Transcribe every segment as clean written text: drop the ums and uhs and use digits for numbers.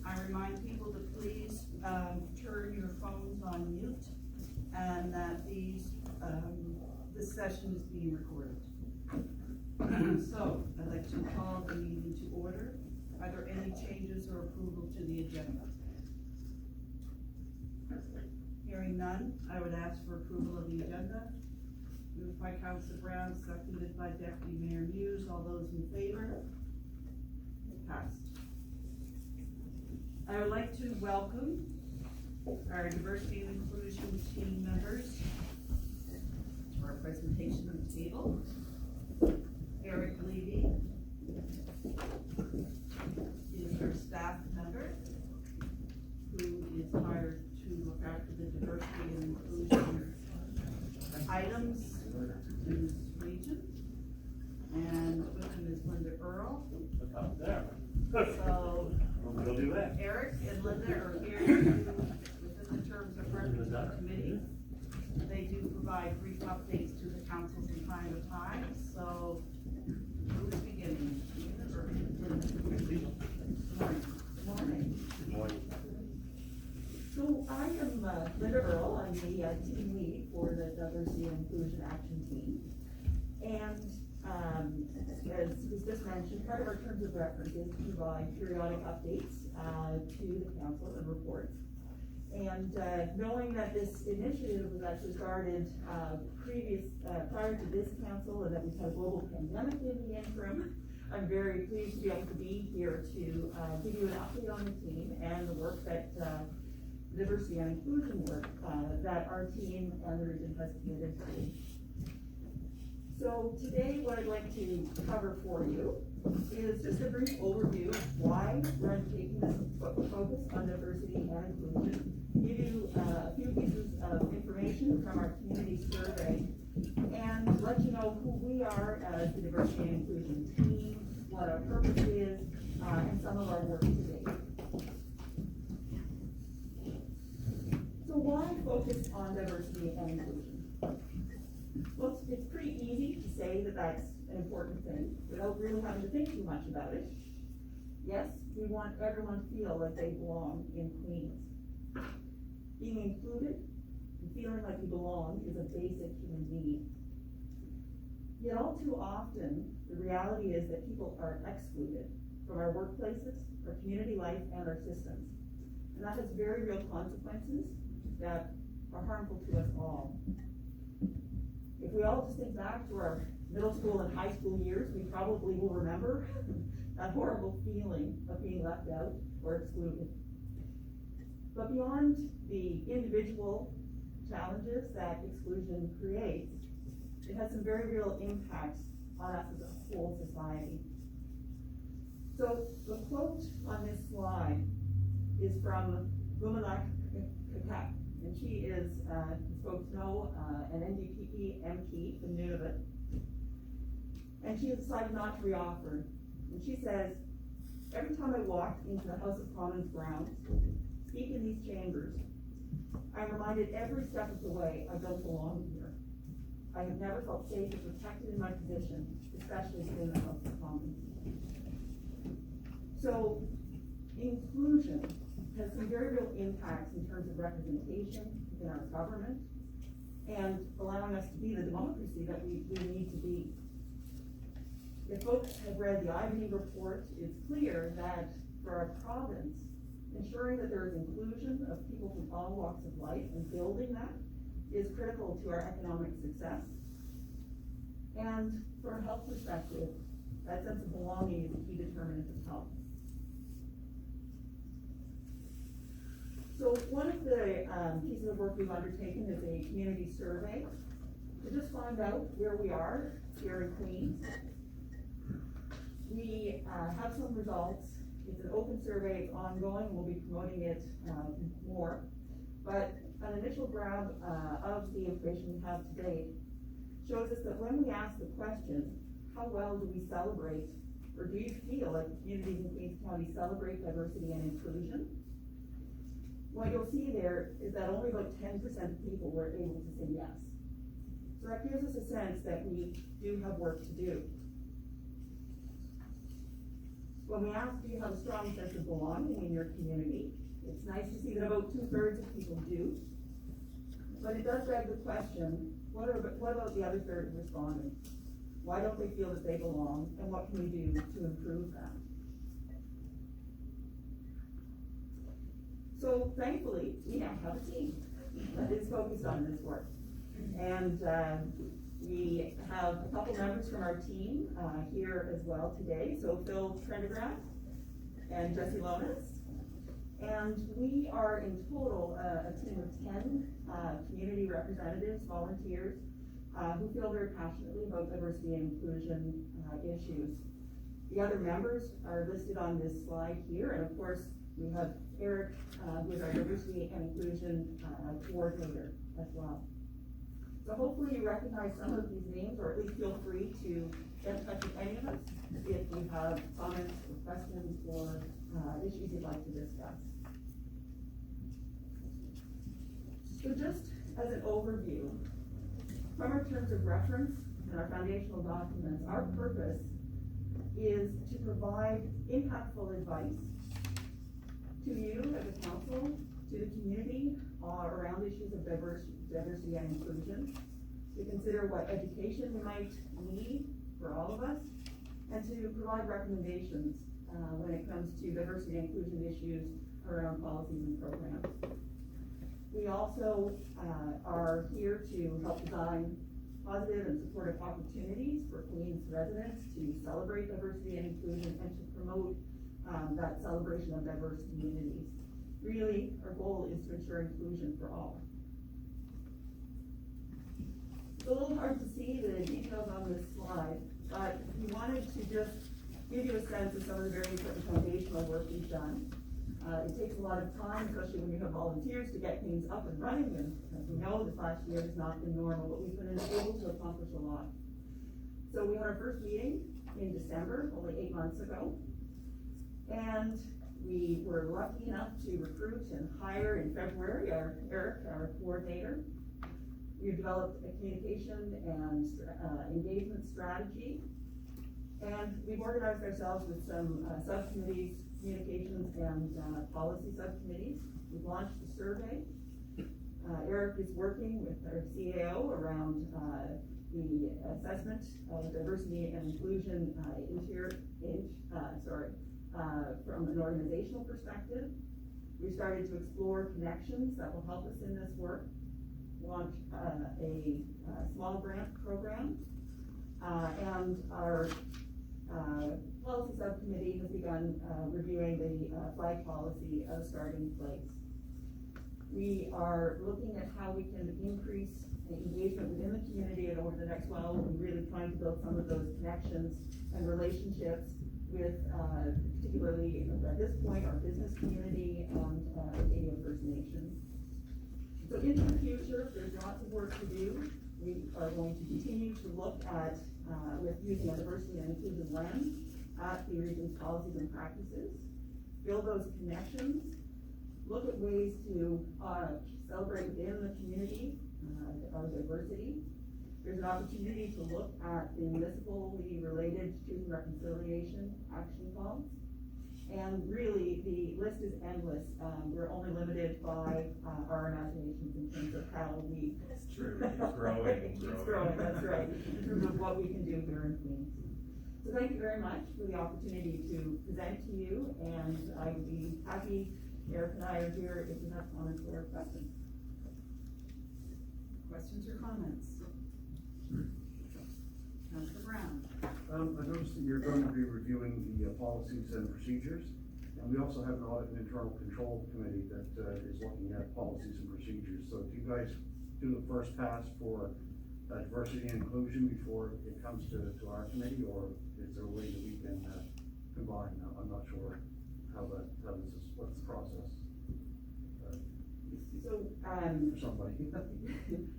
I remind people to please turn your phones on mute, and that this session is being recorded. So, I'd like to call the meeting to order. Are there any changes or approval to the agenda? Hearing none, I would ask for approval of the agenda. Moved by Councilor Brown, seconded by Deputy Mayor Muse. All those in favor? Passed. I would like to welcome our diversity and inclusion team members to our presentation on the table. Eric Levy is our staff member who is hired to look after the diversity and inclusion items in this region. And with him is Linda Earl. Look out there. So We'll do that. Eric and Linda are here within the terms of reference to the committee. They do provide brief updates to the council from time to time. So who's beginning? Good morning. Good morning. So I am Linda Earl. I'm the team lead for the Diversity and Inclusion Action Team. And as was just mentioned, part of our terms of reference is to provide periodic updates to the council and reports. And knowing that this initiative was actually started prior to this council, and that we've had a global pandemic in the interim, I'm very pleased to be able to be here to give you an update on the team and the work that diversity and inclusion work that our team and the region has committed to. So today what I'd like to cover for you is just a brief overview of why we're taking this focus on diversity and inclusion, give you a few pieces of information from our community survey, and let you know who we are as the diversity and inclusion team, what our purpose is, and some of our work today. So why focus on diversity and inclusion? Well, it's pretty easy to say that that's an important thing without really having to think too much about it. Yes, we want everyone to feel like they belong in Queens. Being included and feeling like you belong is a basic human need. Yet all too often, the reality is that people are excluded from our workplaces, our community life, and our systems. And that has very real consequences that are harmful to us all. If we all just think back to our middle school and high school years, we probably will remember that horrible feeling of being left out or excluded. But beyond the individual challenges that exclusion creates, it has some very real impacts on us as a whole society. So the quote on this slide is from Municipality, and she is, as folks know, an NDP MP from Nunavut. And she has decided not to reoffer. And she says, every time I walk into the House of Commons grounds, speak in these chambers, I'm reminded every step of the way I don't belong here. I have never felt safe or protected in my position, especially in the House of Commons. So, inclusion has some very real impacts in terms of representation in our government and allowing us to be the democracy that we need to be. If folks have read the IBD report, it's clear that for our province, ensuring that there is inclusion of people from all walks of life and building that is critical to our economic success. And from a health perspective, that sense of belonging is a key determinant of health. So one of the pieces of work we've undertaken is a community survey to just find out where we are here in Queens. We have some results. It's an open survey, it's ongoing, we'll be promoting it more. But an initial grab of the information we have today shows us that when we ask the question, how well do we celebrate, or do you feel like communities in Queens County celebrate diversity and inclusion? What you'll see there is that only about 10% of people were able to say yes. So that gives us a sense that we do have work to do. When we ask, do you have a strong sense of belonging in your community? It's nice to see that about 2/3 of people do. But it does beg the question, what about the other third of respondents? Why don't they feel that they belong, and what can we do to improve that? So thankfully, we now have a team that is focused on this work. And we have a couple members from our team here as well today. So Phil Trendegraft and Jesse Lonas. And we are in total a team of 10 community representatives, volunteers, who feel very passionately about diversity and inclusion issues. The other members are listed on this slide here, and of course, we have Eric, who is our diversity and inclusion coordinator as well. So hopefully you recognize some of these names, or at least feel free to get in touch with any of us if you have comments or questions or issues you'd like to discuss. So just as an overview, from our terms of reference and our foundational documents, our purpose is to provide impactful advice to you as a council, to the community around issues of diversity and inclusion, to consider what education we might need for all of us, and to provide recommendations when it comes to diversity and inclusion issues around policies and programs. We also are here to help design positive and supportive opportunities for Queens residents to celebrate diversity and inclusion and to promote that celebration of diverse communities. Really, our goal is to ensure inclusion for all. It's a little hard to see the details on this slide, but we wanted to just give you a sense of some of the very important foundational work we've done. It takes a lot of time, especially when you have volunteers, to get things up and running, and as we know, this last year has not been normal, but we've been able to accomplish a lot. So we had our first meeting in December, only 8 months ago, and we were lucky enough to recruit and hire in February Eric, our coordinator. We've developed a communication and engagement strategy, and we've organized ourselves with some subcommittees, communications and policy subcommittees. We've launched a survey. Eric is working with our CAO around the assessment of diversity and inclusion from an organizational perspective. We started to explore connections that will help us in this work. Launched a small grant program, and our policy subcommittee has begun reviewing the flag policy as a starting place. We are looking at how we can increase engagement within the community, and over the next while, we're really trying to build some of those connections and relationships with, particularly at this point, our business community and Canadian First Nations. So into the future, there's lots of work to do. We are going to continue to look at, with using a diversity and inclusion lens, at the region's policies and practices, build those connections, look at ways to celebrate within the community our diversity. There's an opportunity to look at the municipally related truth and reconciliation action calls. And really, the list is endless. We're only limited by our imaginations in terms of how we... It's true, it's growing. It keeps growing, that's right, in terms of what we can do here in Queens. So thank you very much for the opportunity to present to you, and I would be happy, Eric and I are here if you have comments or questions. Questions or comments? Councilor Brown. I noticed that you're going to be reviewing the policies and procedures, and we also have an audit and internal control committee that is looking at policies and procedures. So do you guys do the first pass for diversity and inclusion before it comes to our committee, or is there a way that we can combine? I'm not sure how this is, what's the process So, for somebody.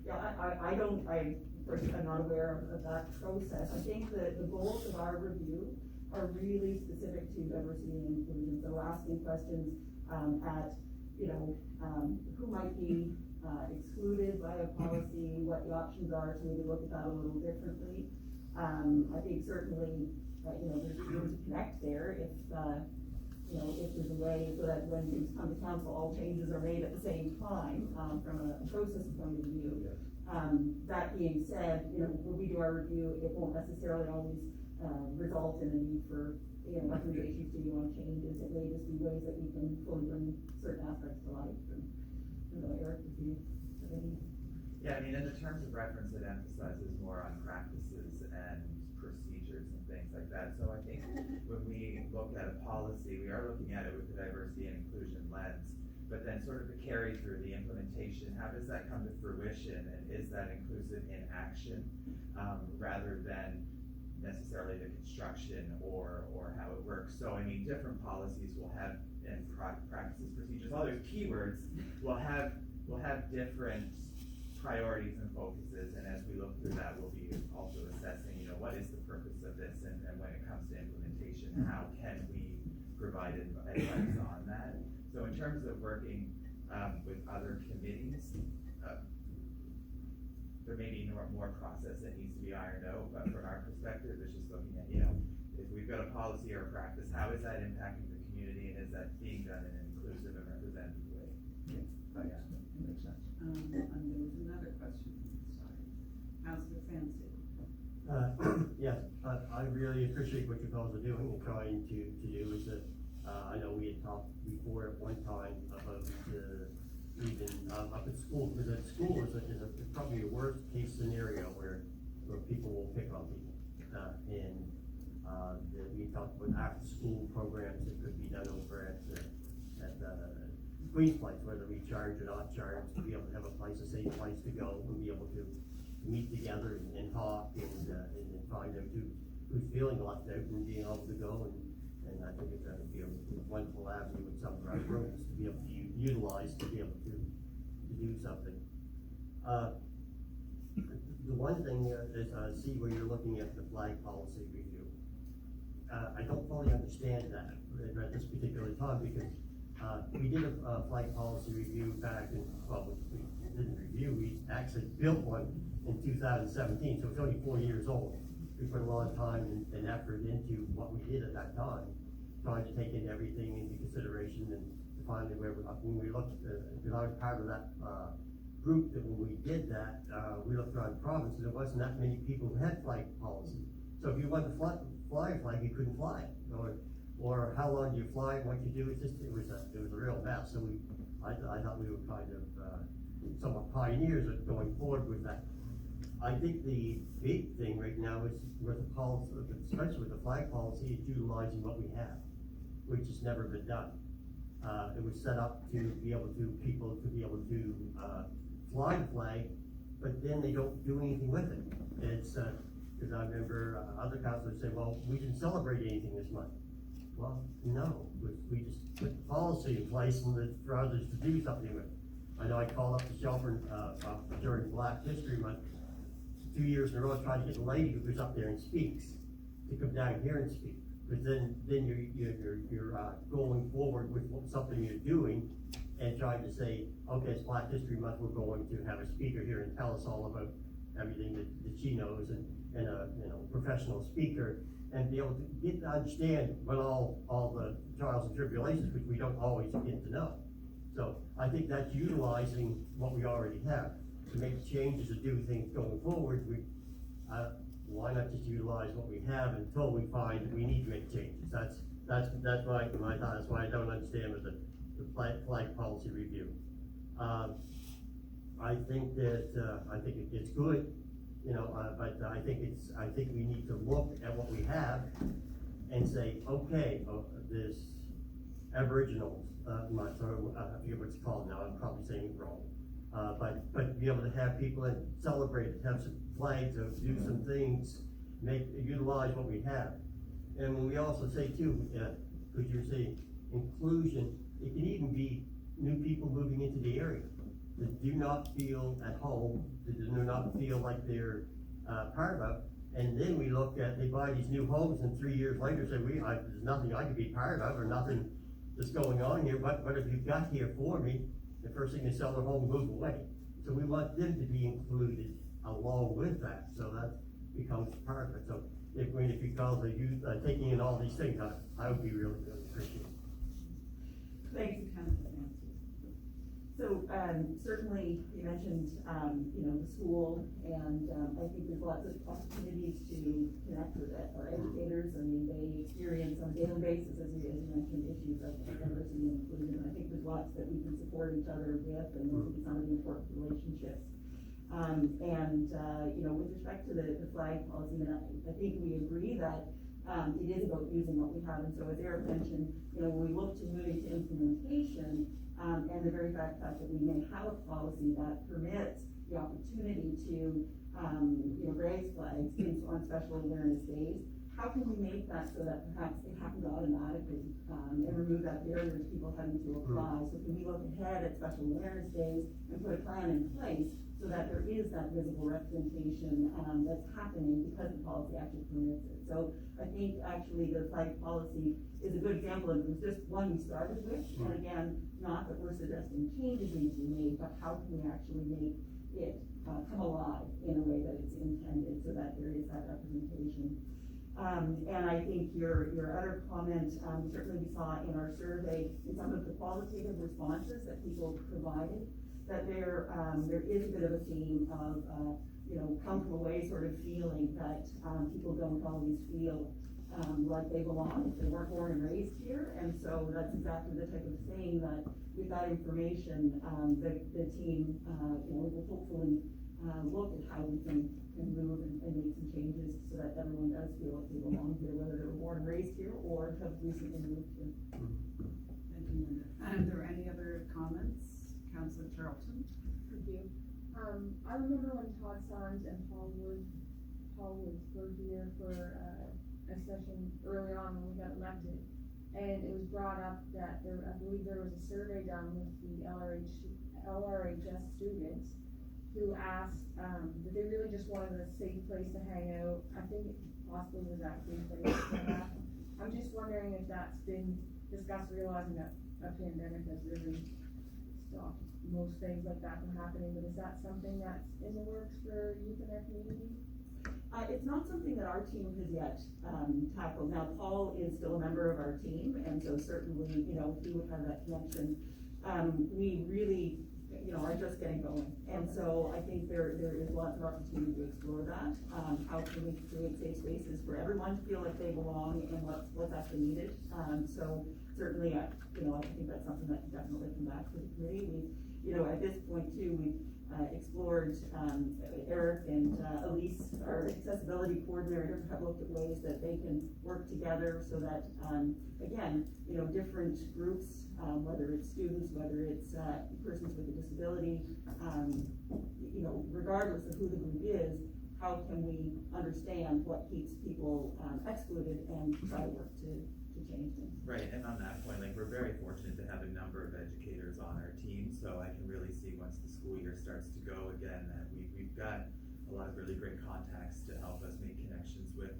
yeah, I'm not aware of that process. I think that the goals of our review are really specific to diversity and inclusion. So asking questions at, who might be excluded by a policy, what the options are to maybe look at that a little differently. I think certainly, there's connect there if, you know, if there's a way so that when things come to council, all changes are made at the same time, from a process point of view. That being said, you know, when we do our review, it won't necessarily always, result in a need for, you know, recommendations to you on changes. It may just be ways that we can fully bring certain aspects to life. And, you know, Eric, if you have any. Yeah, I mean, in the terms of reference, it emphasizes more on practices and procedures and things like that. So I think when we look at a policy, we are looking at it with the diversity and inclusion lens, but then sort of the carry through, the implementation, how does that come to fruition, and is that inclusive in action, rather than necessarily the construction or how it works. So I mean, different policies will have, and practices, procedures, all those keywords will have different priorities and focuses, and as we look through that, we'll be also assessing, you know, what is the purpose of this, and when it comes to implementation, how can we provide advice on that. So in terms of working with other committees, there may be more process that needs to be ironed out, but from our perspective, it's just looking at, you know, if we've got a policy or a practice, how is that impacting the community, and is that being done in an inclusive and representative way? Thanks, that makes sense. And there was another question, sorry. Councillor Fancy. Yes, I really appreciate what you guys are doing and trying to do. Is that I know we had talked before at one time about even up at school, because at school is probably a worst case scenario where people will pick on people. We talked about after school programs that could be done over at Queen's Place, whether we charge or not charge, to be able to have a safe place to go and be able to meet together and talk and find out who's feeling left out and being able to go, and I think that would be a wonderful avenue in some of our rooms to be able to utilize to be able to do something. The one thing is I see where you're looking at the flag policy review. I don't fully understand that at this particular time, because we did a flag policy review back in, well, we didn't review, we actually built one in 2017, so it's only 4 years old. We put a lot of time and effort into what we did at that time, trying to take in everything into consideration, and finally when we looked, because I was part of that group, that when we did that, we looked around the province, and there wasn't that many people who had flag policy. So if you wanted to fly a flag, you couldn't fly it, or how long do you fly, what you do, it was a real mess. So I thought we were kind of somewhat pioneers of going forward with that. I think the big thing right now is with the policy, especially with the flag policy, is utilizing what we have, which has never been done. It was set up to be able to, people to be able to fly the flag, but then they don't do anything with it. It's, because I remember other councilors say, well, we didn't celebrate anything this month. Well, no, we just put the policy in place for others to do something with. I know I called up to Shelburne during Black History Month 2 years in a row, trying to get a lady who goes up there and speaks to come down here and speak. Because then you're going forward with something you're doing and trying to say, okay, it's Black History Month, we're going to have a speaker here and tell us all about everything that she knows, and a professional speaker, and be able to get to understand what all the trials and tribulations, which we don't always get to know. So I think that's utilizing what we already have to make changes, to do things going forward. Why not just utilize what we have until we find that we need to make changes? That's my thought. That's why I don't understand with the flag policy review. I think it's good, but I think we need to look at what we have and say, okay, this Aboriginals month, or I forget what it's called now, I'm probably saying it wrong. But be able to have people that celebrate it, have some flags, do some things, utilize what we have. And when we also say too, because you're saying inclusion, it can even be new people moving into the area that do not feel at home, that do not feel like they're part of it. And then we look at, they buy these new homes, and 3 years later say, there's nothing I could be part of, or nothing that's going on here. What have you got here for me? The first thing is sell their home and move away. So we want them to be included along with that, so that becomes part of it. So if you call the youth, taking in all these things, I would be really, really appreciative. Thanks, Councilor Nancy. So, certainly, you mentioned, the school, and, I think there's lots of opportunities to connect with our educators. I mean, they experience on a daily basis, as you mentioned, issues of diversity and inclusion. I think there's lots that we can support each other with, and those will be some of the important relationships. With respect to the flag policy, I think we agree that it is about using what we have, and so as Eric mentioned, when we look to moving to implementation, and the very fact that we may have a policy that permits the opportunity to, raise flags on special awareness days, how can we make that so that perhaps it happens automatically, and remove that barrier to people having to apply? So can we look ahead at special awareness days and put a plan in place so that there is that visible representation, that's happening because the policy actually permits it? So I think actually the flag policy is a good example, and it was just one we started with, and again, not that we're suggesting changes need to be made, but how can we actually make it come alive in a way that it's intended so that there is that representation. And I think your other comment, certainly we saw in our survey, in some of the qualitative responses that people provided, that there is a bit of a theme of, come from away sort of feeling that people don't always feel like they belong if they weren't born and raised here. And so that's exactly the type of thing that with that information, the team, will hopefully look at how we can move and make some changes so that everyone does feel like they belong here, whether they were born and raised here or have recently moved here. Thank you, Linda. Are there any other comments? Councillor Charlton? Thank you. I remember when Todd Sarnes and Paul Woods were here for a session early on when we got elected, and it was brought up that I believe there was a survey done with the LRHS students who asked that they really just wanted a safe place to hang out. I think it possibly was at Green Place. I'm just wondering if that's been discussed, realizing that a pandemic has really stopped most things like that from happening, but is that something that's in the works for youth in our community? It's not something that our team has yet tackled. Now, Paul is still a member of our team, and so certainly, he would have that connection. We really, are just getting going. And so I think there is lots of opportunity to explore that. How can we create safe spaces for everyone to feel like they belong and what's actually needed? So certainly, I think that's something that can definitely come back to the committee. At this point too, we've explored, Eric and Elise, our accessibility coordinator, have looked at ways that they can work together so that, again, different groups, whether it's students, whether it's persons with a disability, regardless of who the group is, how can we understand what keeps people excluded and try to work to change things. Right, and on that point, we're very fortunate to have a number of educators on our team, so I can really see once the school year starts to go again, that we've got a lot of really great contacts to help us make connections with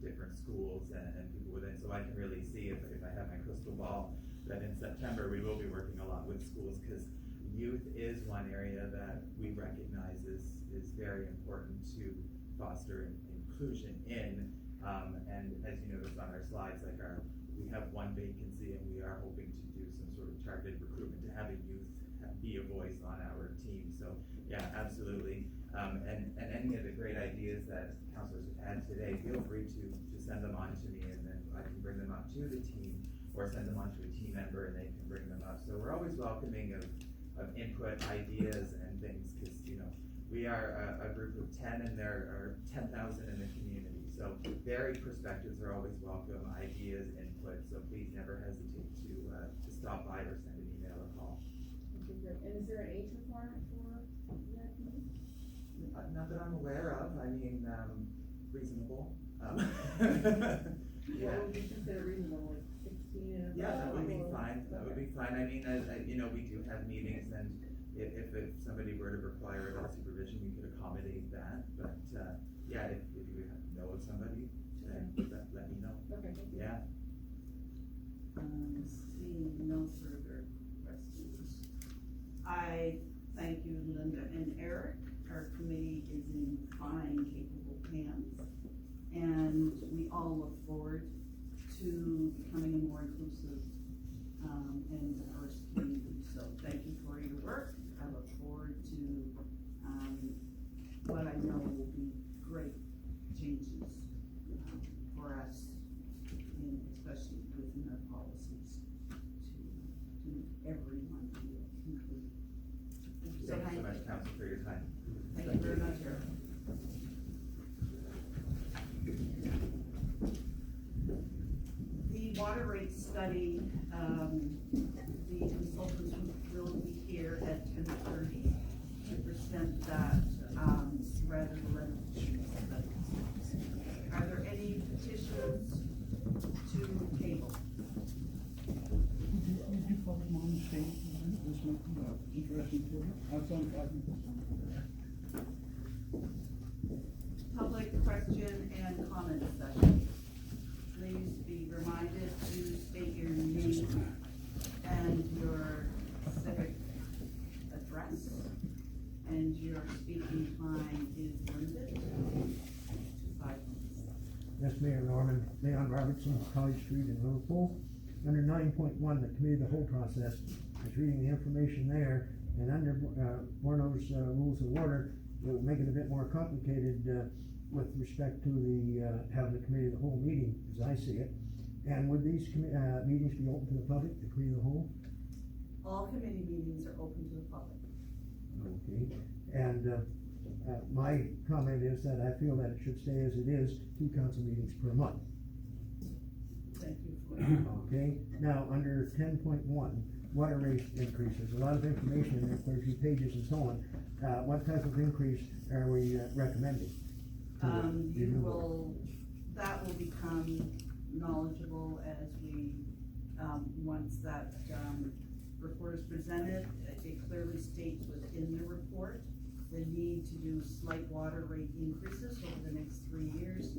different schools and people within, so I can really see if I have my crystal ball, that in September we will be working a lot with schools, because youth is one area that we recognize is very important to foster inclusion in, and as you notice on our slides, we have one vacancy and we are hoping to do some sort of targeted recruitment to have a youth be a voice on our team. So yeah, absolutely. And any of the great ideas that councilors have had today, feel free to send them on to me, and then I can bring them up to the team or send them on to a team member and they can bring them up. So we're always welcoming of input, ideas and things, because we are a group of 10 and there are 10,000 in the community. So varied perspectives are always welcome, ideas, input, so please never hesitate to stop by or send an email or call. Okay, great. And is there an age requirement for that committee? Not that I'm aware of, reasonable. What would you consider reasonable, like 16 and above? Yeah, that would be fine, that would be fine. I mean, we do have meetings, and if somebody were to require adult supervision, we could accommodate that, but, yeah, if you know of somebody, then let me know. Okay, thank you. Yeah. Seeing no further questions. I thank you, Linda and Eric. Our committee is in fine, capable hands. And we all look forward to becoming a more inclusive, and diverse community. So thank you for your work. I look forward to, what I know will be great changes, for us, and especially within our policies, to everyone feel included. So Thank you so much, Council, for your time. Thank you very much, Eric. The water rate study, the consultants will be here at 10:30 to present that, rather than are there any petitions to table? Did you follow Mom's statement? This might be interesting for you. I've done 5 minutes. Public question and comment session. Please be reminded to state your name and your civic address, and your speaking time is limited to 5 minutes. Yes, Mayor Norman, Leon Robertson, College Street in Liverpool. Under 9.1, the committee of the whole process, I was reading the information there, and under Warno's rules of order, it would make it a bit more complicated with respect to the having the committee of the whole meeting, as I see it. And would these meetings be open to the public, the committee of the whole? All committee meetings are open to the public. Okay, and my comment is that I feel that it should stay as it is, 2 council meetings per month. Thank you for that. Okay, now, under 10.1, water rate increases, a lot of information in there, quite a few pages and so on. What type of increase are we recommending? That will become knowledgeable as we, once that, report is presented. It clearly states within the report the need to do slight water rate increases over the next 3 years.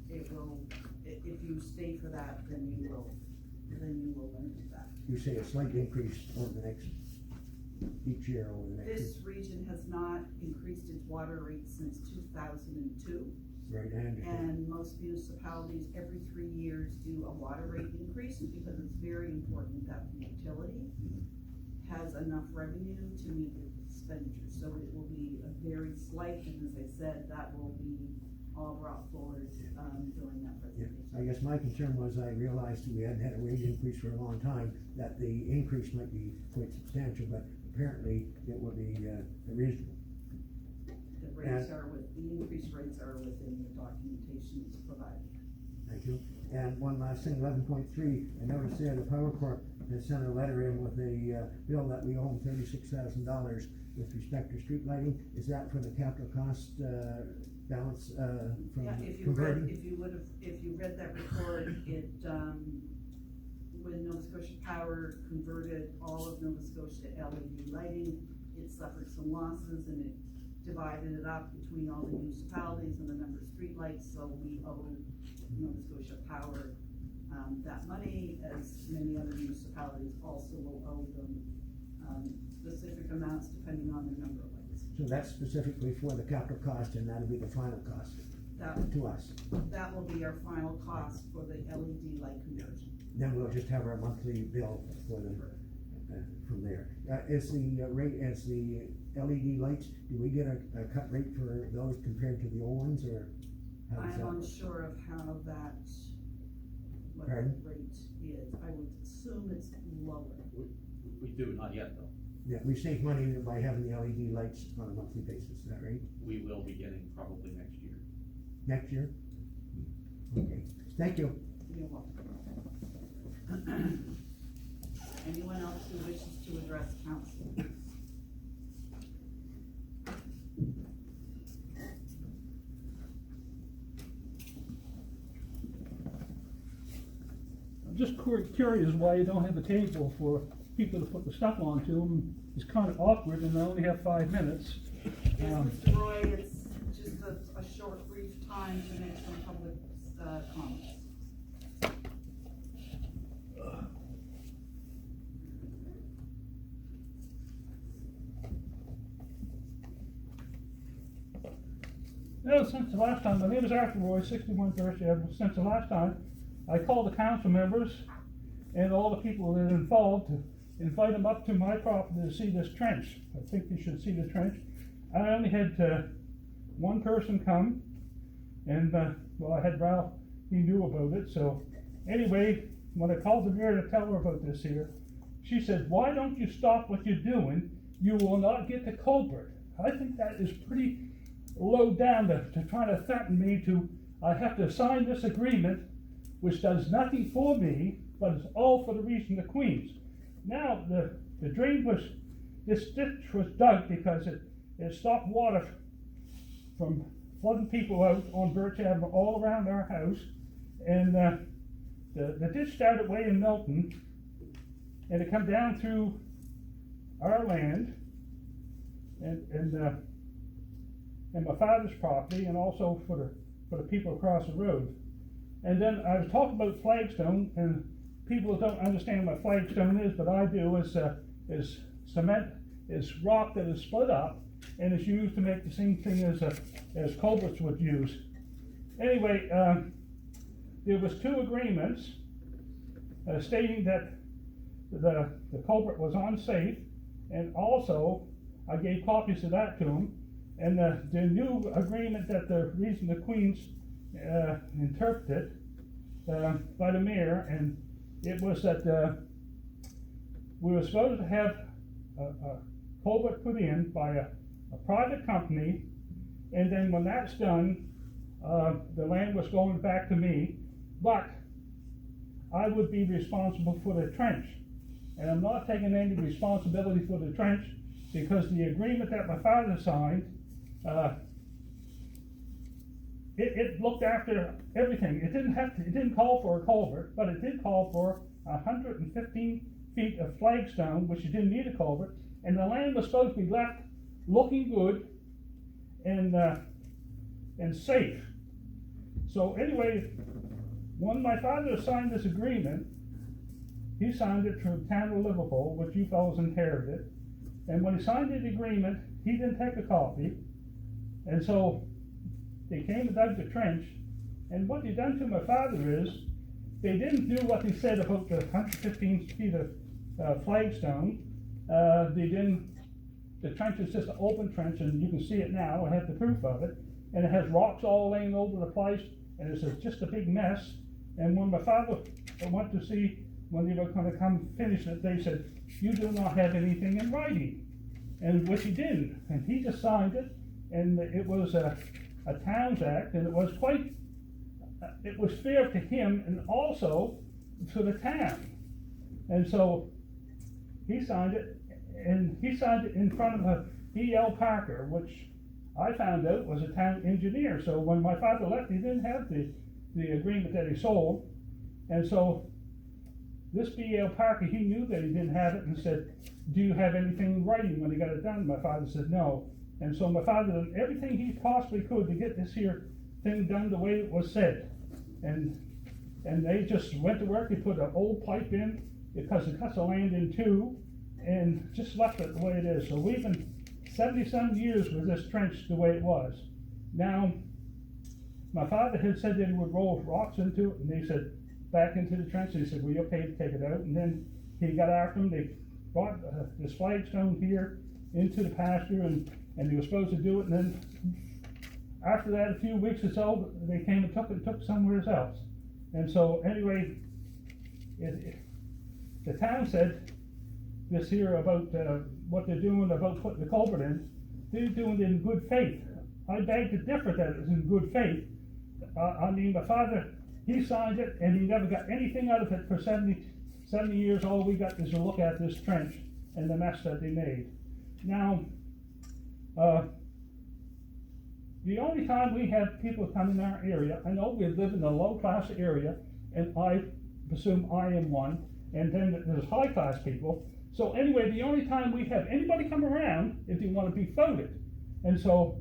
It will, if you stay for that, then you will learn that. You say a slight increase over the next, each year over the next. This region has not increased its water rate since 2002. Right, I understand. And most municipalities every 3 years do a water rate increase because it's very important that the utility has enough revenue to meet its expenditures. So it will be a very slight, and as I said, that will be all brought forward, during that Yeah, presentation. I guess my concern was I realized we hadn't had a wage increase for a long time, that the increase might be quite substantial, but apparently it will be reasonable. The rates are the increased rates are within the documentation that's provided. Thank you. And one last thing, 11.3, I noticed there the Power Corp has sent a letter in with a bill that we owe them $36,000 with respect to street lighting. Is that for the capital cost balance from Yeah, converting? if you read that report, it, when Nova Scotia Power converted all of Nova Scotia to LED lighting, it suffered some losses and it divided it up between all the municipalities and the number of streetlights, so we owe Nova Scotia Power that money, as many other municipalities also will owe them specific amounts depending on the number of lights. So that's specifically for the capital cost, and that'll be the final cost to us. That will be our final cost for the LED light conversion. Then we'll just have our monthly bill for the, from there. Is the rate, as the LED lights, do we get a cut rate for those compared to the old ones, or how does I'm that work? unsure of how that, what Pardon? the rate is. I would assume it's lower. We do, not yet though. Yeah, we save money by having the LED lights on a monthly basis, is that right? We will be getting probably next year. Next year? Okay, thank you. You're welcome. Anyone else who wishes to address council? I'm just curious why you don't have a table for people to put the stuff onto them. It's kind of awkward, and I only have 5 minutes. Yes, Mr. Roy, it's just a short, brief time to make some public comments. No, since the last time, my name is Arthur Roy, 61 Thursday Avenue. Since the last time, I called the council members and all the people that are involved to invite them up to my property to see this trench. I think you should see the trench. I only had one person come, and well, I had Ralph, he knew about it, so anyway, when I called the mayor to tell her about this here, she said, why don't you stop what you're doing? You will not get the culprit. I think that is pretty low down to try to threaten me to, I have to sign this agreement, which does nothing for me, but it's all for the region of Queens. Now, the drain was, this ditch was dug because it stopped water from flooding people out on Birch Avenue all around our house. And the ditch started way in Milton, and it come down through our land and my father's property, and also for the people across the road. And then I was talking about flagstone, and people don't understand what flagstone is, but I do. Is cement, is rock that is split up and is used to make the same thing as culverts would use. Anyway, there was 2 agreements stating that the culvert was unsafe, and also I gave copies of that to them. And the new agreement that the region of Queens interpreted by the mayor, and it was that we were supposed to have a culvert put in by a private company, and then when that's done, the land was going back to me, but I would be responsible for the trench. And I'm not taking any responsibility for the trench, because the agreement that my father signed, it looked after everything. It didn't call for a culvert, but it did call for 115 feet of flagstone, which you didn't need a culvert, and the land was supposed to be left looking good and safe. So anyway, when my father signed this agreement, he signed it from the town of Liverpool, which you fellows inherited, and when he signed the agreement, he didn't take a copy, and so they came and dug the trench, and what they done to my father is, they didn't do what they said about the 115 feet of flagstone. The trench is just an open trench, and you can see it now, I have the proof of it, and it has rocks all laying over the place, and it's just a big mess. And when my father went to see, when they were going to come finish it, they said, you do not have anything in writing, and which he didn't, and he just signed it, and it was a Towns Act, and it was it was fair to him and also to the town. And so he signed it, and he signed it in front of a B.L. Parker, which I found out was a town engineer. So when my father left, he didn't have the agreement that he sold, and so this B.L. Parker, he knew that he didn't have it, and said, do you have anything in writing when he got it done? My father said no. And so my father did everything he possibly could to get this here thing done the way it was said. And they just went to work. They put an old pipe in, because it cuts the land in 2, and just left it the way it is. So we've been 70-some years with this trench the way it was. Now, my father had said that he would roll rocks into it, and they said, back into the trench, and he said, well, you're okay to take it out. And then he got after them. They brought this flagstone here into the pasture, and they were supposed to do it, and then after that, a few weeks or so, they came and took somewhere else. And so anyway, the town said this here about what they're doing about putting the culvert in, they're doing it in good faith. I beg to differ that it was in good faith. I mean, my father, he signed it, and he never got anything out of it for 70 years. All we got is to look at this trench and the mess that they made. Now, the only time we have people come in our area, I know we live in a low-class area, and I presume I am one, and then there's high-class people. So anyway, the only time we have anybody come around is they want to be voted. And so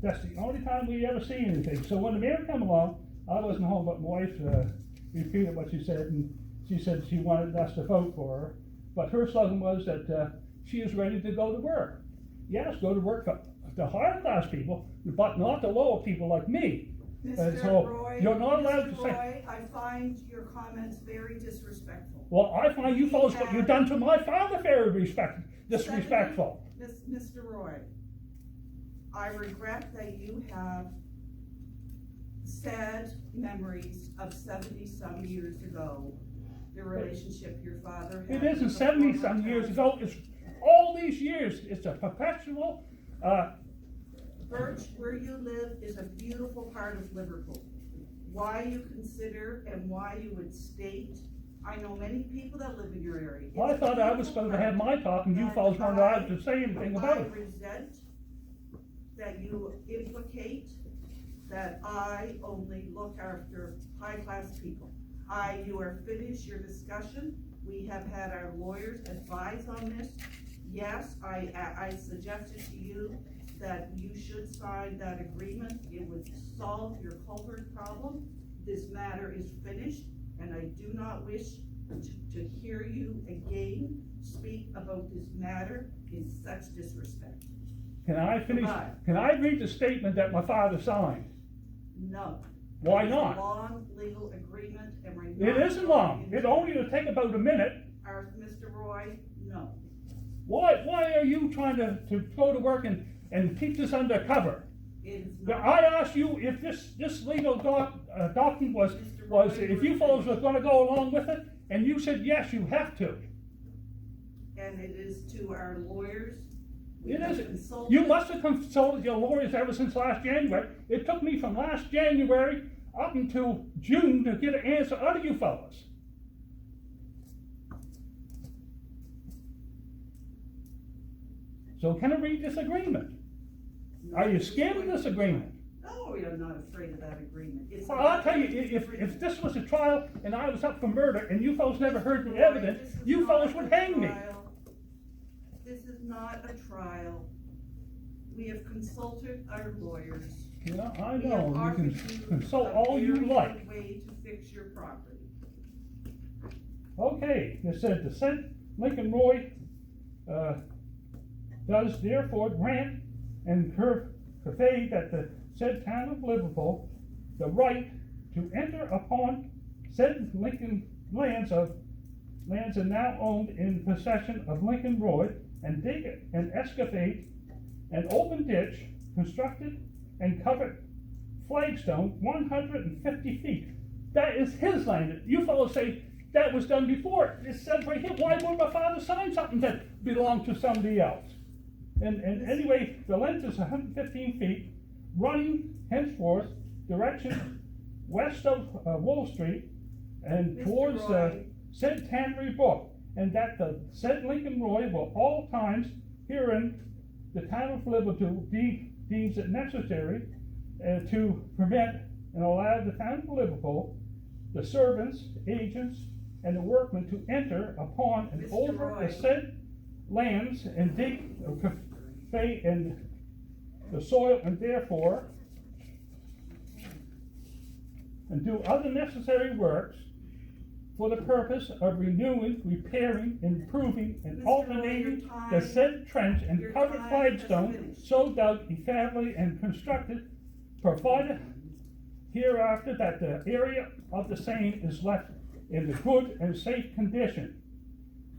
that's the only time we ever see anything. So when the mayor came along, I wasn't home, but my wife repeated what she said, and she said she wanted us to vote for her. But her slogan was that she is ready to go to work. Yes, go to work the higher class people, but not the lower people like me. And Mr. so, Roy, you're not allowed to Mr. say, Roy, I find your comments very disrespectful. well, I find you fellows, what you've done to my father, very disrespectful. Mr. Roy, I regret that you have sad memories of 70-some years ago, the relationship your father had. It isn't with the 70-some former years council. ago, it's all these years, it's a perpetual, Birch, where you live is a beautiful part of Liverpool. Why you consider and why you would state, I know many people that live in your area. well, I thought I was supposed to have my talk, and you fellows weren't allowed to say anything about I it. resent that you implicate that I only look after high-class people. You are finished your discussion. We have had our lawyers advise on this. Yes, I suggested to you that you should sign that agreement. It would solve your culvert problem. This matter is finished, and I do not wish to hear you again speak about this matter in such disrespect. Can I finish, Goodbye. can I read the statement that my father signed? No. Why It's a not? long legal agreement, and we're It not isn't going long, into it only will take about a minute. Mr. Roy, no. Why are you trying to go to work and keep this undercover? It is Now, not. I asked you if this legal document was, Mr. was, Roy, if you fellows were gonna go along with it, and you said, yes, you have to. And it is to our lawyers. We It have isn't. consulted- You must have consulted your lawyers ever since last January. It took me from last January up until June to get an answer out of you fellas. So can I read this agreement? No, Are you this is scared of going this to- agreement? No, we are not afraid of that agreement. It's Well, I'll not tell you, an if agreement. this was a trial and I was up for murder and you fellows never heard the Roy, evidence, this is you not fellows a would hang me. trial. This is not a trial. We have consulted our lawyers. Yeah, I We have know, you offered can you consult a all you very like. good way to fix your property. Okay, it said the said Lincoln Roy, does therefore grant and convey that the said town of Liverpool the right to enter upon said Lincoln lands are now owned in possession of Lincoln Roy, and dig and excavate an open ditch, constructed and covered flagstone 150 feet. That is his land. You fellows say that was done before. It says right here, why would my father sign something that belonged to somebody else? And anyway, the length is 115 feet, running henceforth direction west of Wall Street and Mr. towards Roy. said Tannery Brook, and that the said Lincoln Roy will all times herein the town of Liverpool deems it necessary to permit and allow the town of Liverpool, the servants, agents, and the workmen to enter upon and Mr. over Roy. the said lands and dig, and the soil, and therefore, and do other necessary works for the purpose of renewing, repairing, improving, and Mr. Roy, alternating your time- the said trench and your covered time has flagstone finished. so dug effectively and constructed, provided hereafter that the area of the same is left in the good and safe condition.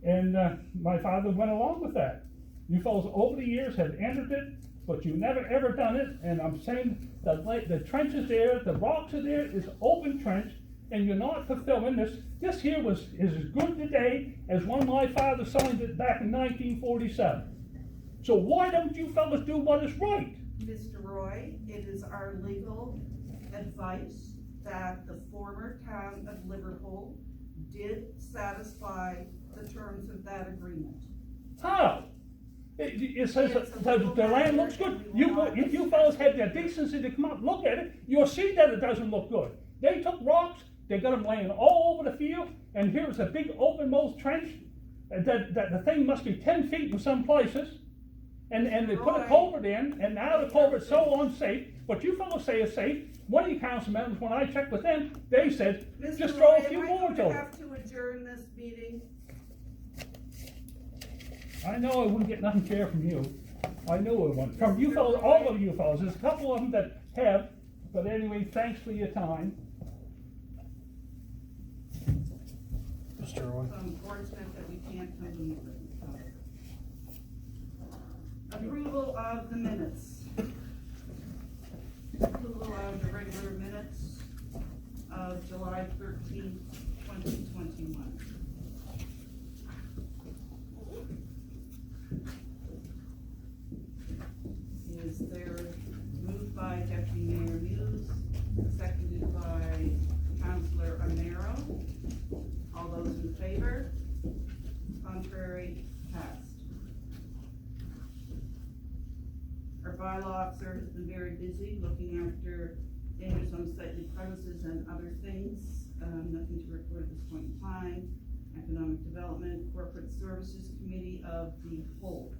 And my father went along with that. You fellows over the years have entered it, but you never ever done it, and I'm saying the trench is there, the rocks are there, it's open trench, and you're not fulfilling this. This here is as good today as when my father signed it back in 1947. So why don't you fellas do what is right? Mr. Roy, it is our legal advice that the former town of Liverpool did satisfy the terms of that agreement. How? It says It's a the legal land matter, looks good. and we will If not you fellas discuss had the it. decency to come up and look at it, you'll see that it doesn't look good. They took rocks, they got them laying all over the field, and here's a big open mold trench, that the thing must be 10 feet in some places. And they put a Roy. culvert in, and now the culvert's so unsafe, but you fellows say it's safe. One of your council members, when I checked with them, they said, Mr. just throw Roy, a few am I going boards to over. have to adjourn this meeting? I know I wouldn't get nothing fair from you. I know of one, from you fellows, all of you fellows, there's a couple of them that have, but anyway, thanks for your time. Mr. Roy? So unfortunate that we can't come to meet. Approval of the minutes. Approval of the regular minutes of July 13th, 2021. Is there, moved by Deputy Mayor Muse, seconded by Councilor Amaro. All those in favor? Contrary? Passed. Our bylaw officer has been very busy looking after dangerous unsightly premises and other things. Nothing to report at this point in time. Economic Development, Corporate Services Committee of the Whole.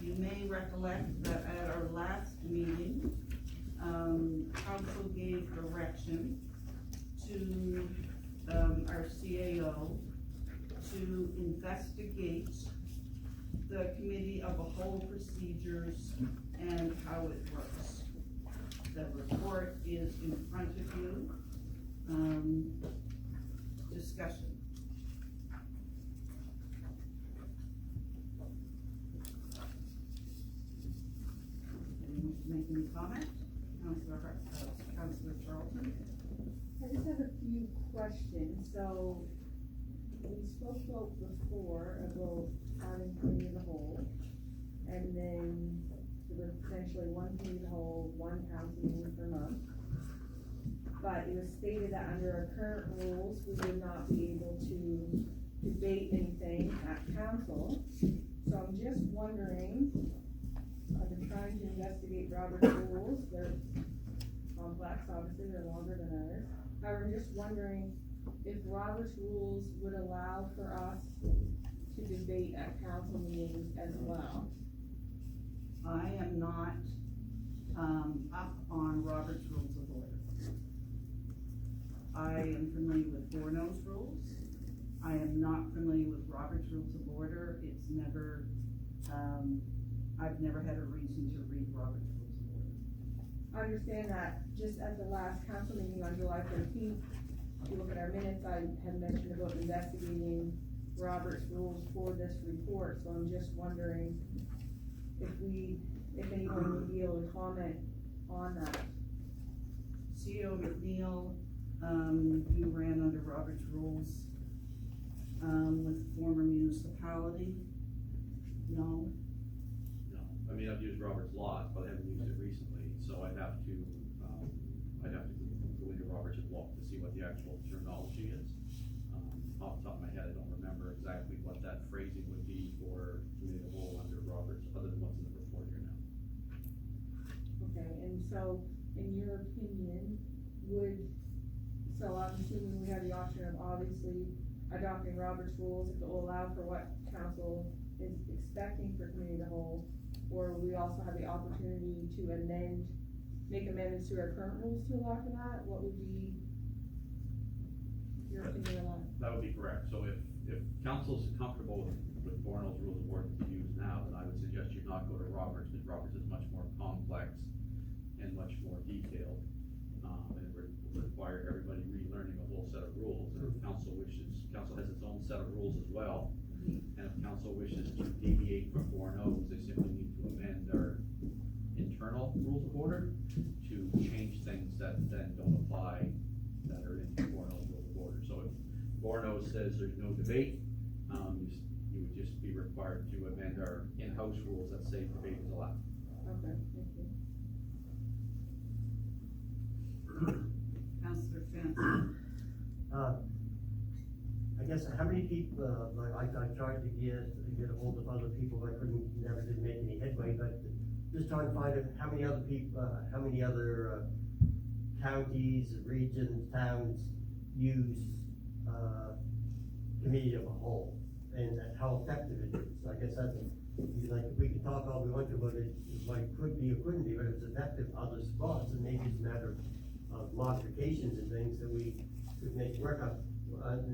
You may recollect that at our last meeting, council gave direction to our CAO to investigate the Committee of the Whole procedures and how it works. The report is in front of you. Discussion. Anyone to make any comment? Councilor Charlton? I just have a few questions. So, we spoke about before about having committee of the whole, and then there was potentially one committee of the whole, one council meeting per month. But it was stated that under our current rules, we would not be able to debate anything at council. So I'm just wondering, I've been trying to investigate Robert's rules. They're complex, obviously, they're longer than ours. However, I'm just wondering if Robert's rules would allow for us to debate at council meetings as well. I am not, up on Robert's Rules of Order. I am familiar with Borno's rules. I am not familiar with Robert's Rules of Order. It's never, I've never had a reason to read Robert's Rules of Order. I understand that just at the last council meeting on July 13th, if you look at our minutes, I had mentioned about investigating Robert's rules for this report, so I'm just wondering if anyone would be able to comment on that. CEO McNeil, you ran under Robert's Rules, with former municipality. No? No, I mean, I've used Robert's laws, but I haven't used it recently, so I'd have to go into Robert's law to see what the actual terminology is. Off the top of my head, I don't remember exactly what that phrasing would be for committee of the whole under Robert's, other than what's in the report here now. Okay, and so, in your opinion, so I'm assuming we have the option of obviously adopting Robert's rules if it will allow for what council is expecting for committee of the whole, or we also have the opportunity to make amendments to our current rules to allow for that? What would be your opinion on that? That would be correct. So if council's comfortable with Borno's Rules of Order to use now, then I would suggest you not go to Robert's, because Robert's is much more complex and much more detailed. And it would require everybody relearning a whole set of rules. And if council has its own set of rules as well. And if council wishes to deviate from Borno's, they simply need to amend their internal rules of order to change things that then don't apply that are in Borno's rules of order. So if Borno says there's no debate, you would just be required to amend our in-house rules that say debate is allowed. Okay, thank you. Councilor Finn. I guess how many people, I tried to get a hold of other people, but never did make any headway, but just trying to find out how many other people, how many other counties, regions, towns use committee of a whole, and how effective it is. So I guess that's, like, if we could talk all we want to about it, like, could be or couldn't be, but if it's effective other spots, and maybe it's a matter of modifications and things that we could make work on.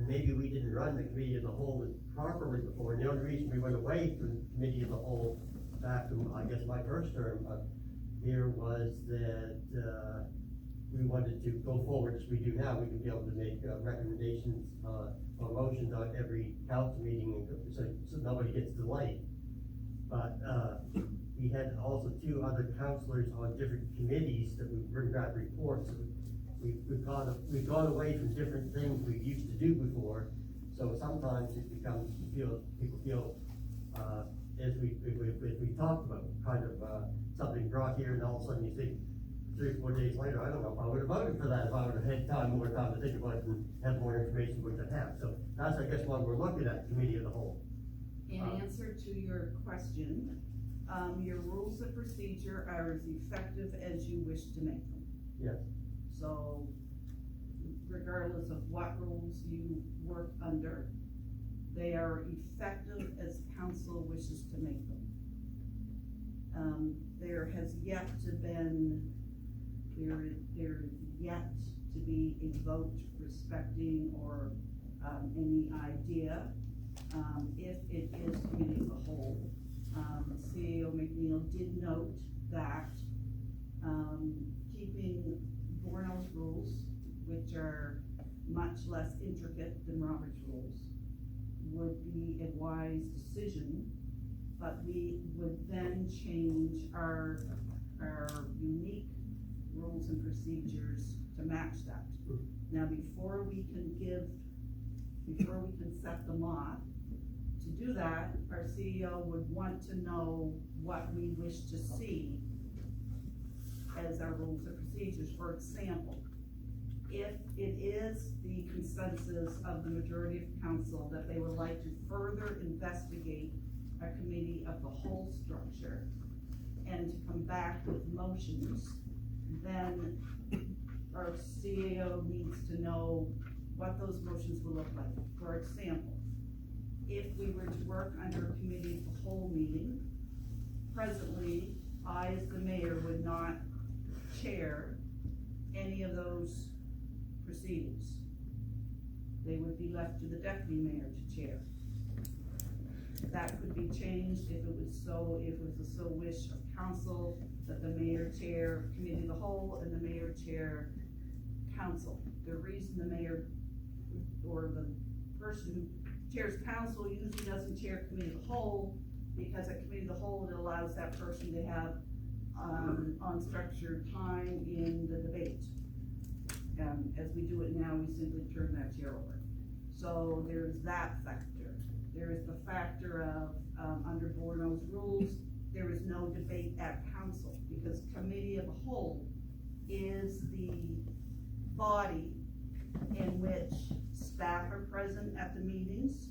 Maybe we didn't run the committee of the whole properly before, and the only reason we went away from the committee of the whole back to, I guess, my first term here was that, we wanted to go forward as we do now. We can be able to make recommendations, or motions on every council meeting, so nobody gets delayed. But, we had also two other counselors on different committees that we bring back reports. We've gone away from different things we used to do before, so sometimes it becomes, people feel, as we talked about, kind of, something brought here, and all of a sudden you think, 3 or 4 days later, I don't know if I would have voted for that, if I would have had more time to think about it and have more information, which I have. So that's, I guess, why we're looking at committee of the whole. In answer to your question, your rules of procedure are as effective as you wish to make them. Yes. So regardless of what rules you work under, they are effective as council wishes to make them. There is yet to be a vote respecting or any idea, if it is committee of the whole. CEO McNeil did note that, keeping Borno's rules, which are much less intricate than Robert's rules, would be a wise decision, but we would then change our unique rules and procedures to match that. Now, before we can set them off, to do that, our CEO would want to know what we wish to see as our rules and procedures. For example, if it is the consensus of the majority of council that they would like to further investigate a committee of the whole structure and to come back with motions, then our CEO needs to know what those motions will look like. For example, if we were to work under a committee of the whole meeting, presently, I as the mayor would not chair any of those proceedings. They would be left to the deputy mayor to chair. That could be changed if it was a so wish of council that the mayor chair committee of the whole and the mayor chair council. The reason the mayor or the person who chairs council usually doesn't chair committee of the whole, because at committee of the whole, it allows that person to have unstructured time in the debate. As we do it now, we simply turn that chair over. So there's that factor. There is the factor of, under Borno's rules, there is no debate at council, because committee of the whole is the body in which staff are present at the meetings.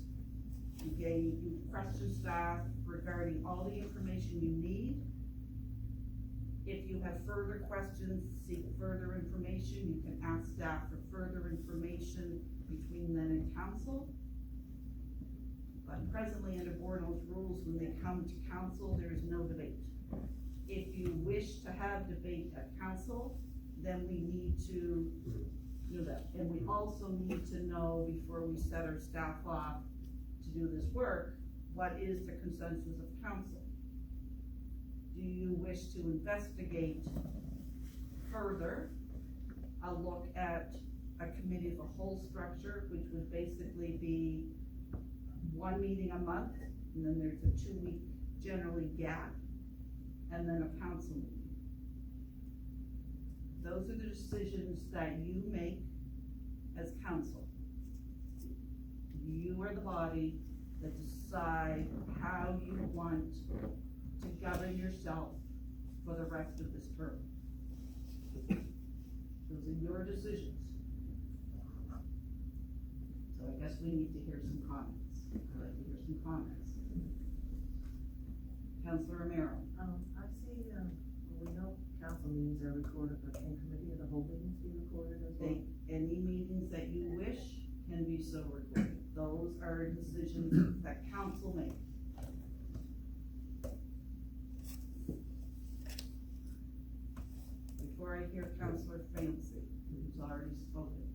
You question staff regarding all the information you need. If you have further questions, seek further information, you can ask staff for further information between then and council. But presently under Borno's rules, when they come to council, there is no debate. If you wish to have debate at council, then we need to do that. And we also need to know, before we set our staff off to do this work, what is the consensus of council? Do you wish to investigate further a look at a committee of the whole structure, which would basically be one meeting a month, and then there's a 2-week generally gap, and then a council meeting? Those are the decisions that you make as council. You are the body that decide how you want to govern yourself for the rest of this term. Those are your decisions. So I guess we need to hear some comments. I'd like to hear some comments. Councilor Romero. I see, we know council meetings are recorded, but can committee of the whole meetings be recorded as well? Any meetings that you wish can be so recorded. Those are decisions that council make. Before I hear Councilor Fancy, who's already spoken.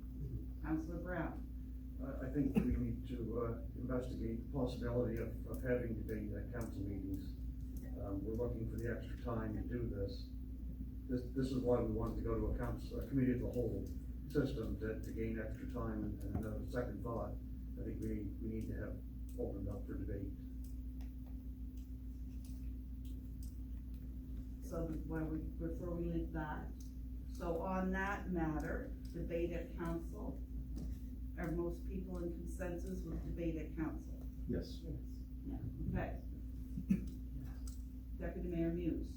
Councilor Brown. I think we need to investigate the possibility of having debate at council meetings. we're looking for the extra time to do this. This is why we wanted to go to a committee of the whole system to gain extra time, and another second thought, I think we need to have opened up for debate. So before we leave that, so on that matter, debate at council, are most people in consensus with debate at council? Yes. Okay. Deputy Mayor Muse.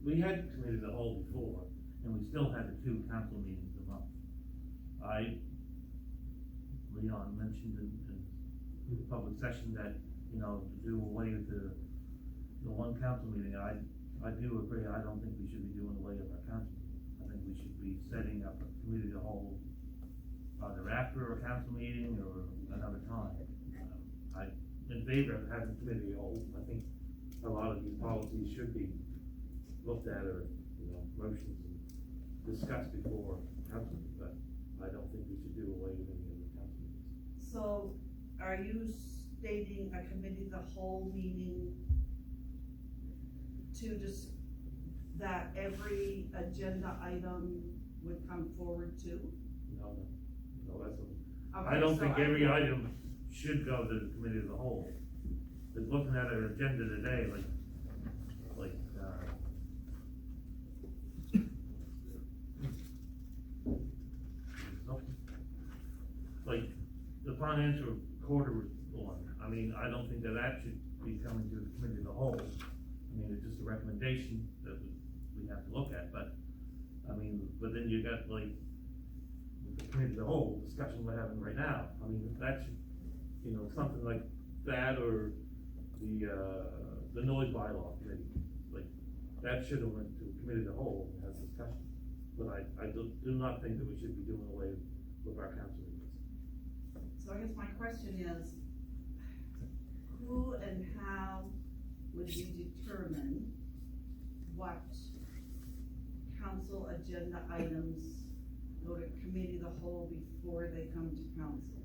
We had committee the whole before, and we still had the 2 council meetings a month. Leon mentioned in the public session that, you know, to do away with the 1 council meeting, I do agree. I don't think we should be doing away with our council. I think we should be setting up a committee the whole, either after a council meeting or another time. I'm in favor of having committee the whole. I think a lot of these policies should be looked at, or, you know, motions and discussed before council, but I don't think we should do away with any of the council meetings. So are you stating a committee of the whole meeting to just, that every agenda item would come forward to? No, that's a, Okay, I don't so think every item should go to the committee of the whole. But looking at our agenda today, like the financial quarter one, I mean, I don't think that should be coming to the committee of the whole. I mean, it's just a recommendation that we have to look at, but, I mean, but then you got like, the committee of the whole discussion we're having right now. I mean, that should, you know, something like that, or the noise bylaw committee, like, that should have went to committee of the whole and has discussion. But I do not think that we should be doing away with our council meetings. So I guess my question is, who and how would you determine what council agenda items go to committee of the whole before they come to council?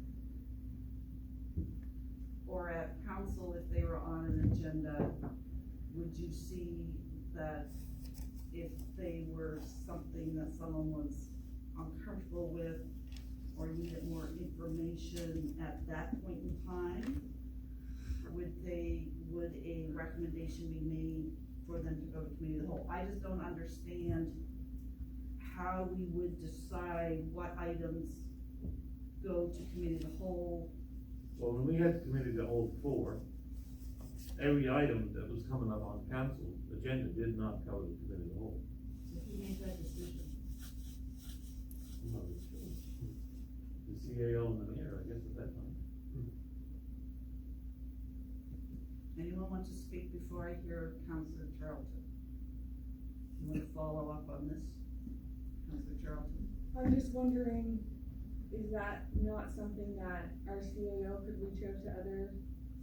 Or at council, if they were on an agenda, would you see that if they were something that someone was uncomfortable with or needed more information at that point in time, would a recommendation be made for them to go to committee of the whole? I just don't understand how we would decide what items go to committee of the whole. Well, when we had committee of the whole before, every item that was coming up on council agenda did not go to the committee of the whole. So who made that decision? No, the CAO and the mayor, I guess, at that time. Anyone want to speak before I hear Councillor Charlton? You want to follow up on this, Councillor Charlton? I'm just wondering, is that not something that our CAO could reach out to other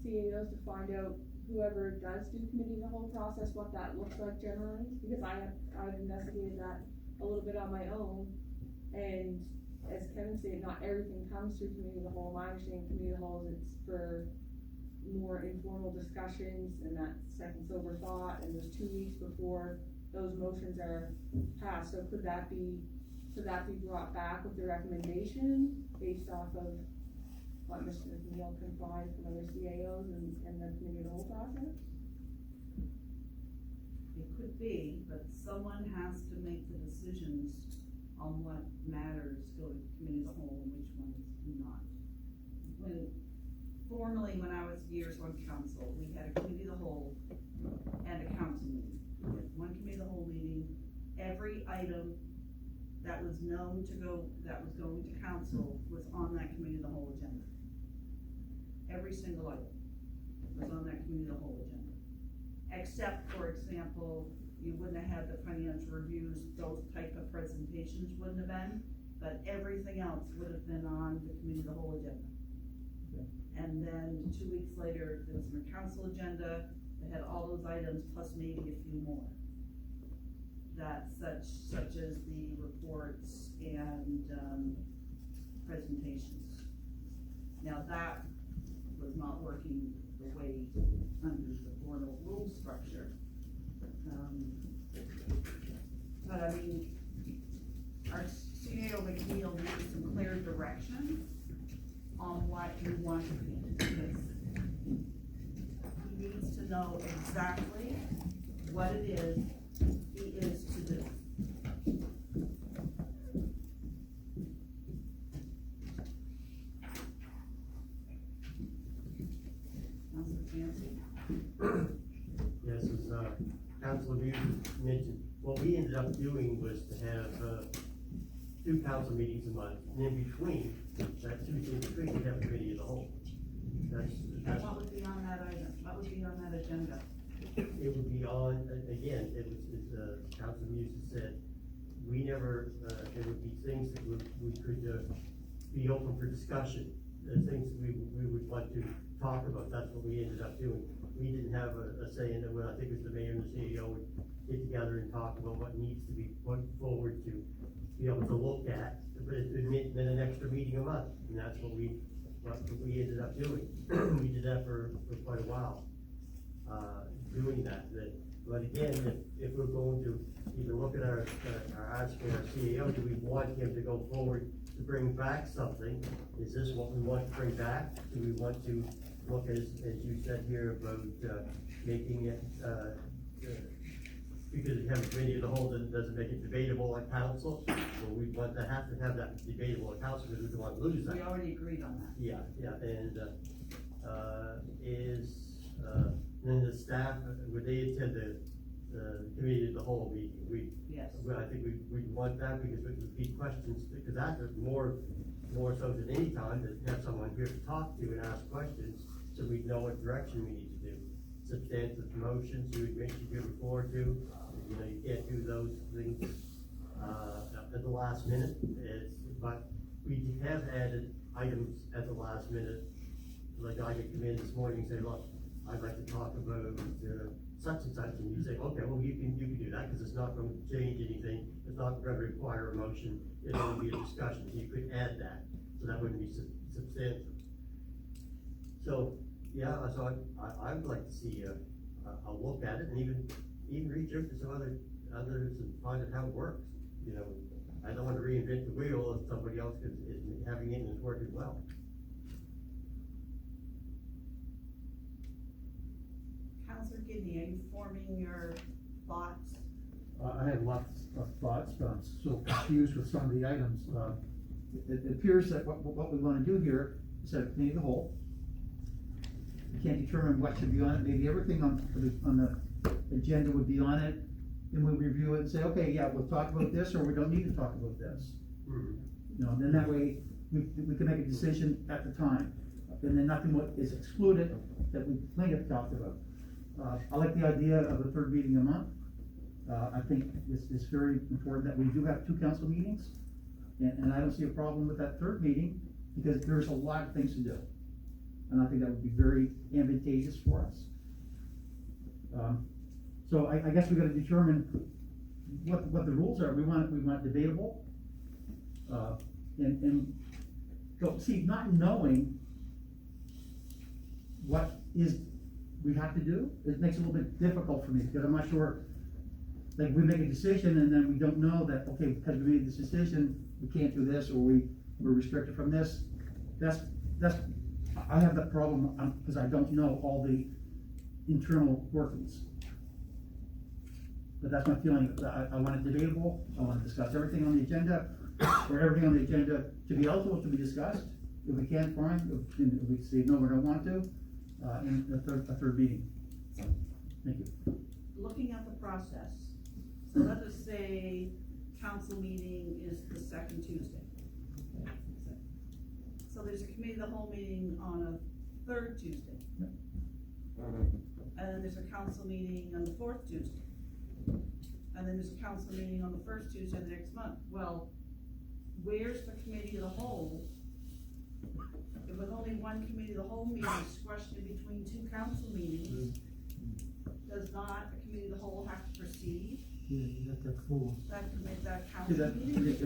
CAOs to find out, whoever does do committee of the whole process, what that looks like generally? Because I've investigated that a little bit on my own, and as Kevin said, not everything comes through committee of the whole. My understanding of committee of the whole is it's for more informal discussions, and that second sober thought, and there's 2 weeks before those motions are passed. So could that be brought back with the recommendation based off of what Mr. Neal can find from other CAOs and the committee of the whole process? It could be, but someone has to make the decisions on what matters go to committee of the whole and which ones do not. Formerly, when I was years on council, we had a committee of the whole and a council meeting. One committee of the whole meeting, every item that was known to go, that was going to council was on that committee of the whole agenda. Every single item was on that committee of the whole agenda. Except, for example, you wouldn't have had the financial reviews, those type of presentations wouldn't have been, but everything else would have been on the committee of the whole agenda. And then 2 weeks later, there was a council agenda that had all those items plus maybe a few more. That such as the reports and presentations. Now that was not working the way, under the formal rule structure. But I mean, our CEO McNeil needs some clear direction on what you want to do, because he needs to know exactly what it is he is to do. Councilor Clancy? Yes, as, Councilor Muse mentioned, what we ended up doing was to have, 2 council meetings a month, and in between, that Tuesday in between, we have a committee of the whole. And what would be on that item? What would be on that agenda? It would be on, again, it was, as, Councilor Muse said, we never, there would be things that we could, be open for discussion, things we would want to talk about, that's what we ended up doing. We didn't have a say in it, well, I think it was the mayor and the CEO would get together and talk about what needs to be put forward to be able to look at, but it meant an extra meeting a month, and that's what we ended up doing. We did that for quite a while, doing that, but again, if we're going to either look at our asking our CEO, do we want him to go forward to bring back something? Is this what we want to bring back? Do we want to look, as you said here, about, making it, because you have a committee of the whole, doesn't make it debatable at council? Well, we want to have that debatable at council, because we don't want to lose that. We already agreed on that. Yeah, and, then the staff, would they attend the committee of the whole meeting? Yes. I think we want that, because it would be questions, because that is more so than any time, to have someone here to talk to and ask questions, so we know what direction we need to do. Substantive motions, you had mentioned here before too, you know, you can't do those things, at the last minute, but we have added items at the last minute. Like I could come in this morning and say, look, I'd like to talk about, such and such, and you say, okay, well, you can do that, because it's not going to change anything, it's not going to require a motion, it'll only be a discussion, you could add that, so that wouldn't be substantive. So, yeah, so I would like to see a look at it, and even reach out to some others and find out how it works. You know, I don't want to reinvent the wheel if somebody else is having it and it's working well. Councilor Gidney, are you forming your thoughts? I have lots of thoughts, but I'm so confused with some of the items. It appears that what we wanna do here is set a committee of the whole. We can't determine what should be on it, maybe everything on the agenda would be on it, then we review it and say, okay, yeah, we'll talk about this, or we don't need to talk about this. Mm-hmm. You know, then that way, we can make a decision at the time, and then nothing is excluded that we might have talked about. I like the idea of a third meeting a month. I think it's very important that we do have 2 council meetings, and I don't see a problem with that third meeting, because there's a lot of things to do. And I think that would be very advantageous for us. So I guess we gotta determine what the rules are. We want debatable, and so, see, not knowing what we have to do, it makes it a little bit difficult for me, because I'm not sure, like, we make a decision and then we don't know that, okay, because we made this decision, we can't do this, or we're restricted from this. I have that problem, because I don't know all the internal workings. But that's my feeling. I want it debatable, I want to discuss everything on the agenda, or everything on the agenda to be eligible to be discussed. If we can't, fine, if we say, no, we don't want to, in a third meeting. Thank you. Looking at the process, so let us say council meeting is the second Tuesday. So there's a committee of the whole meeting on a third Tuesday. Yep. And then there's a council meeting on the fourth Tuesday. And then there's a council meeting on the first Tuesday of the next month. Well, where's the committee of the whole? If with only one committee of the whole meeting squashed in between 2 council meetings, does not a committee of the whole have to proceed? Yeah, you got that full. That could make that See, council that, meeting,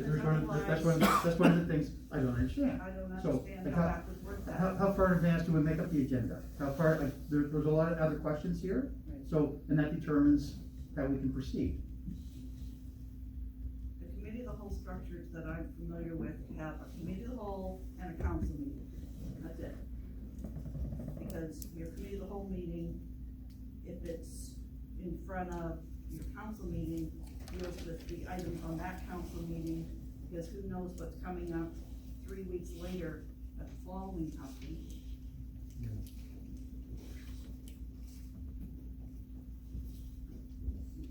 that's one of the things I don't understand. I don't So, understand like, how that would work that. How far in advance do we make up the agenda? How far, like, there's a lot of other questions here, so, and that determines how we can proceed. The committee of the whole structures that I'm familiar with have a committee of the whole and a council meeting, that's it. Because your committee of the whole meeting, if it's in front of your council meeting, deals with the items on that council meeting, because who knows what's coming up 3 weeks later at the following council meeting.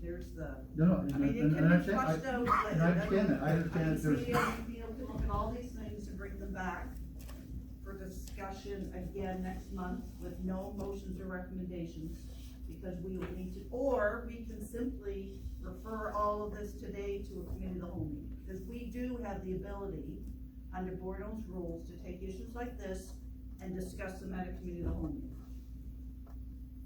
There's the, No, I mean, it and can I be flushed out later. and I understand that, I understand that there's. I can look at all these things and bring them back for discussion again next month with no motions or recommendations, because we will need to, or we can simply refer all of this today to a committee of the whole meeting, because we do have the ability, under Board's rules, to take issues like this and discuss them at a committee of the whole meeting.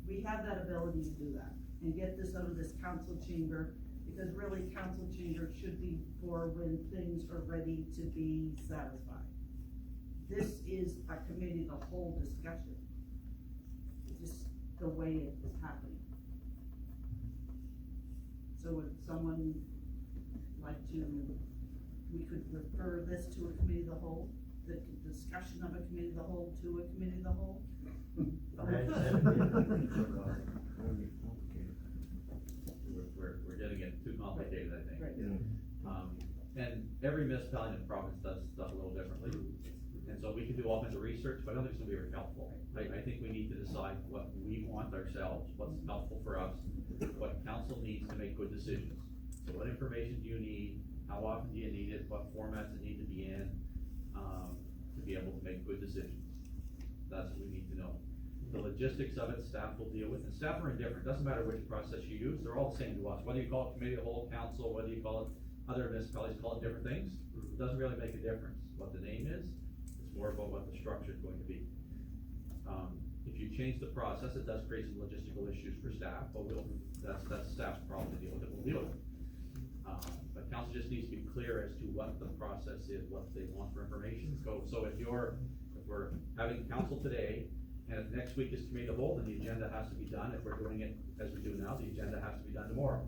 We have that ability to do that, and get this out of this council chamber, because really council chamber should be for when things are ready to be satisfied. This is a committee of the whole discussion. It's just the way it is happening. So would someone like to, we could refer this to a committee of the whole, the discussion of a committee of the whole to a committee of the whole? We're getting it too complicated, I think. Right. And every municipality in the province does stuff a little differently. And so we can do all kinds of research, but I don't think it's gonna be very helpful. I think we need to decide what we want ourselves, what's helpful for us, what council needs to make good decisions. So what information do you need? How often do you need it? What formats it need to be in, to be able to make good decisions? That's what we need to know. The logistics of it, staff will deal with, and staff are indifferent, doesn't matter which process you use, they're all the same to us, whether you call it committee of the whole, council, whether you call it, other municipalities call it different things, it doesn't really make a difference what the name is, it's more about what the structure is going to be. If you change the process, it does create some logistical issues for staff, but that's staff's problem to deal with, we'll deal with it. But council just needs to be clear as to what the process is, what they want for information, so if we're having council today, and if next week is committee of the whole, then the agenda has to be done. If we're doing it as we do now, the agenda has to be done tomorrow.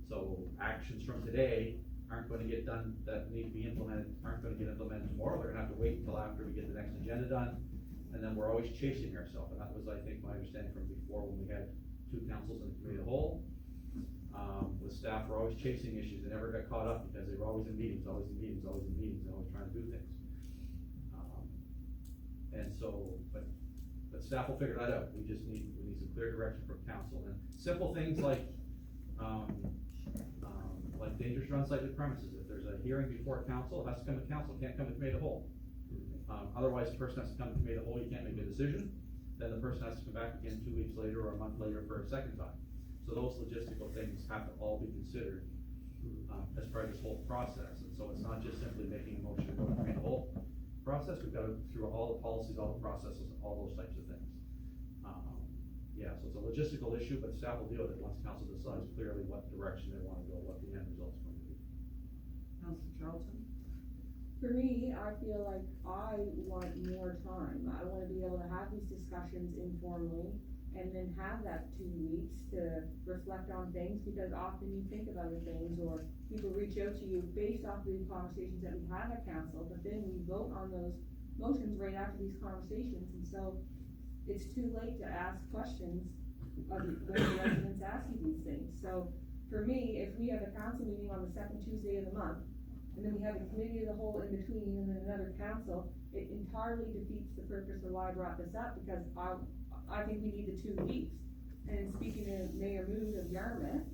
So actions from today aren't gonna get done, that need to be implemented, aren't gonna get implemented tomorrow. They're gonna have to wait until after we get the next agenda done. And then we're always chasing ourselves. And that was, I think, my understanding from before when we had two councils in the committee of the whole. With staff, we're always chasing issues. They never got caught up because they were always in meetings, always in meetings, always in meetings, and always trying to do things. And so, but staff will figure that out. We need some clear direction from council, and simple things like dangerous or unsightly premises. If there's a hearing before council, it has to come to council, can't come to committee of the whole. Otherwise, the person has to come to committee of the whole, you can't make a decision, then the person has to come back again 2 weeks later or a month later for a second time. So those logistical things have to all be considered, as part of this whole process, and so it's not just simply making a motion to go to committee of the whole process, we've got to go through all the policies, all the processes, all those types of things. Yeah, so it's a logistical issue, but staff will deal with it once council decides clearly what direction they want to go, what the end result's going to be. Councilor Charlton? For me, I feel like I want more time. I wanna be able to have these discussions informally and then have that 2 weeks to reflect on things, because often you think of other things or people reach out to you based off the conversations that we have at council, but then we vote on those motions right after these conversations, and so it's too late to ask questions of when the residents ask you these things. So for me, if we have a council meeting on the second Tuesday of the month, and then we have a committee of the whole in between and then another council, it entirely defeats the purpose of why I brought this up, because I think we need the 2 weeks. And speaking to Mayor Mood of Yarmouth,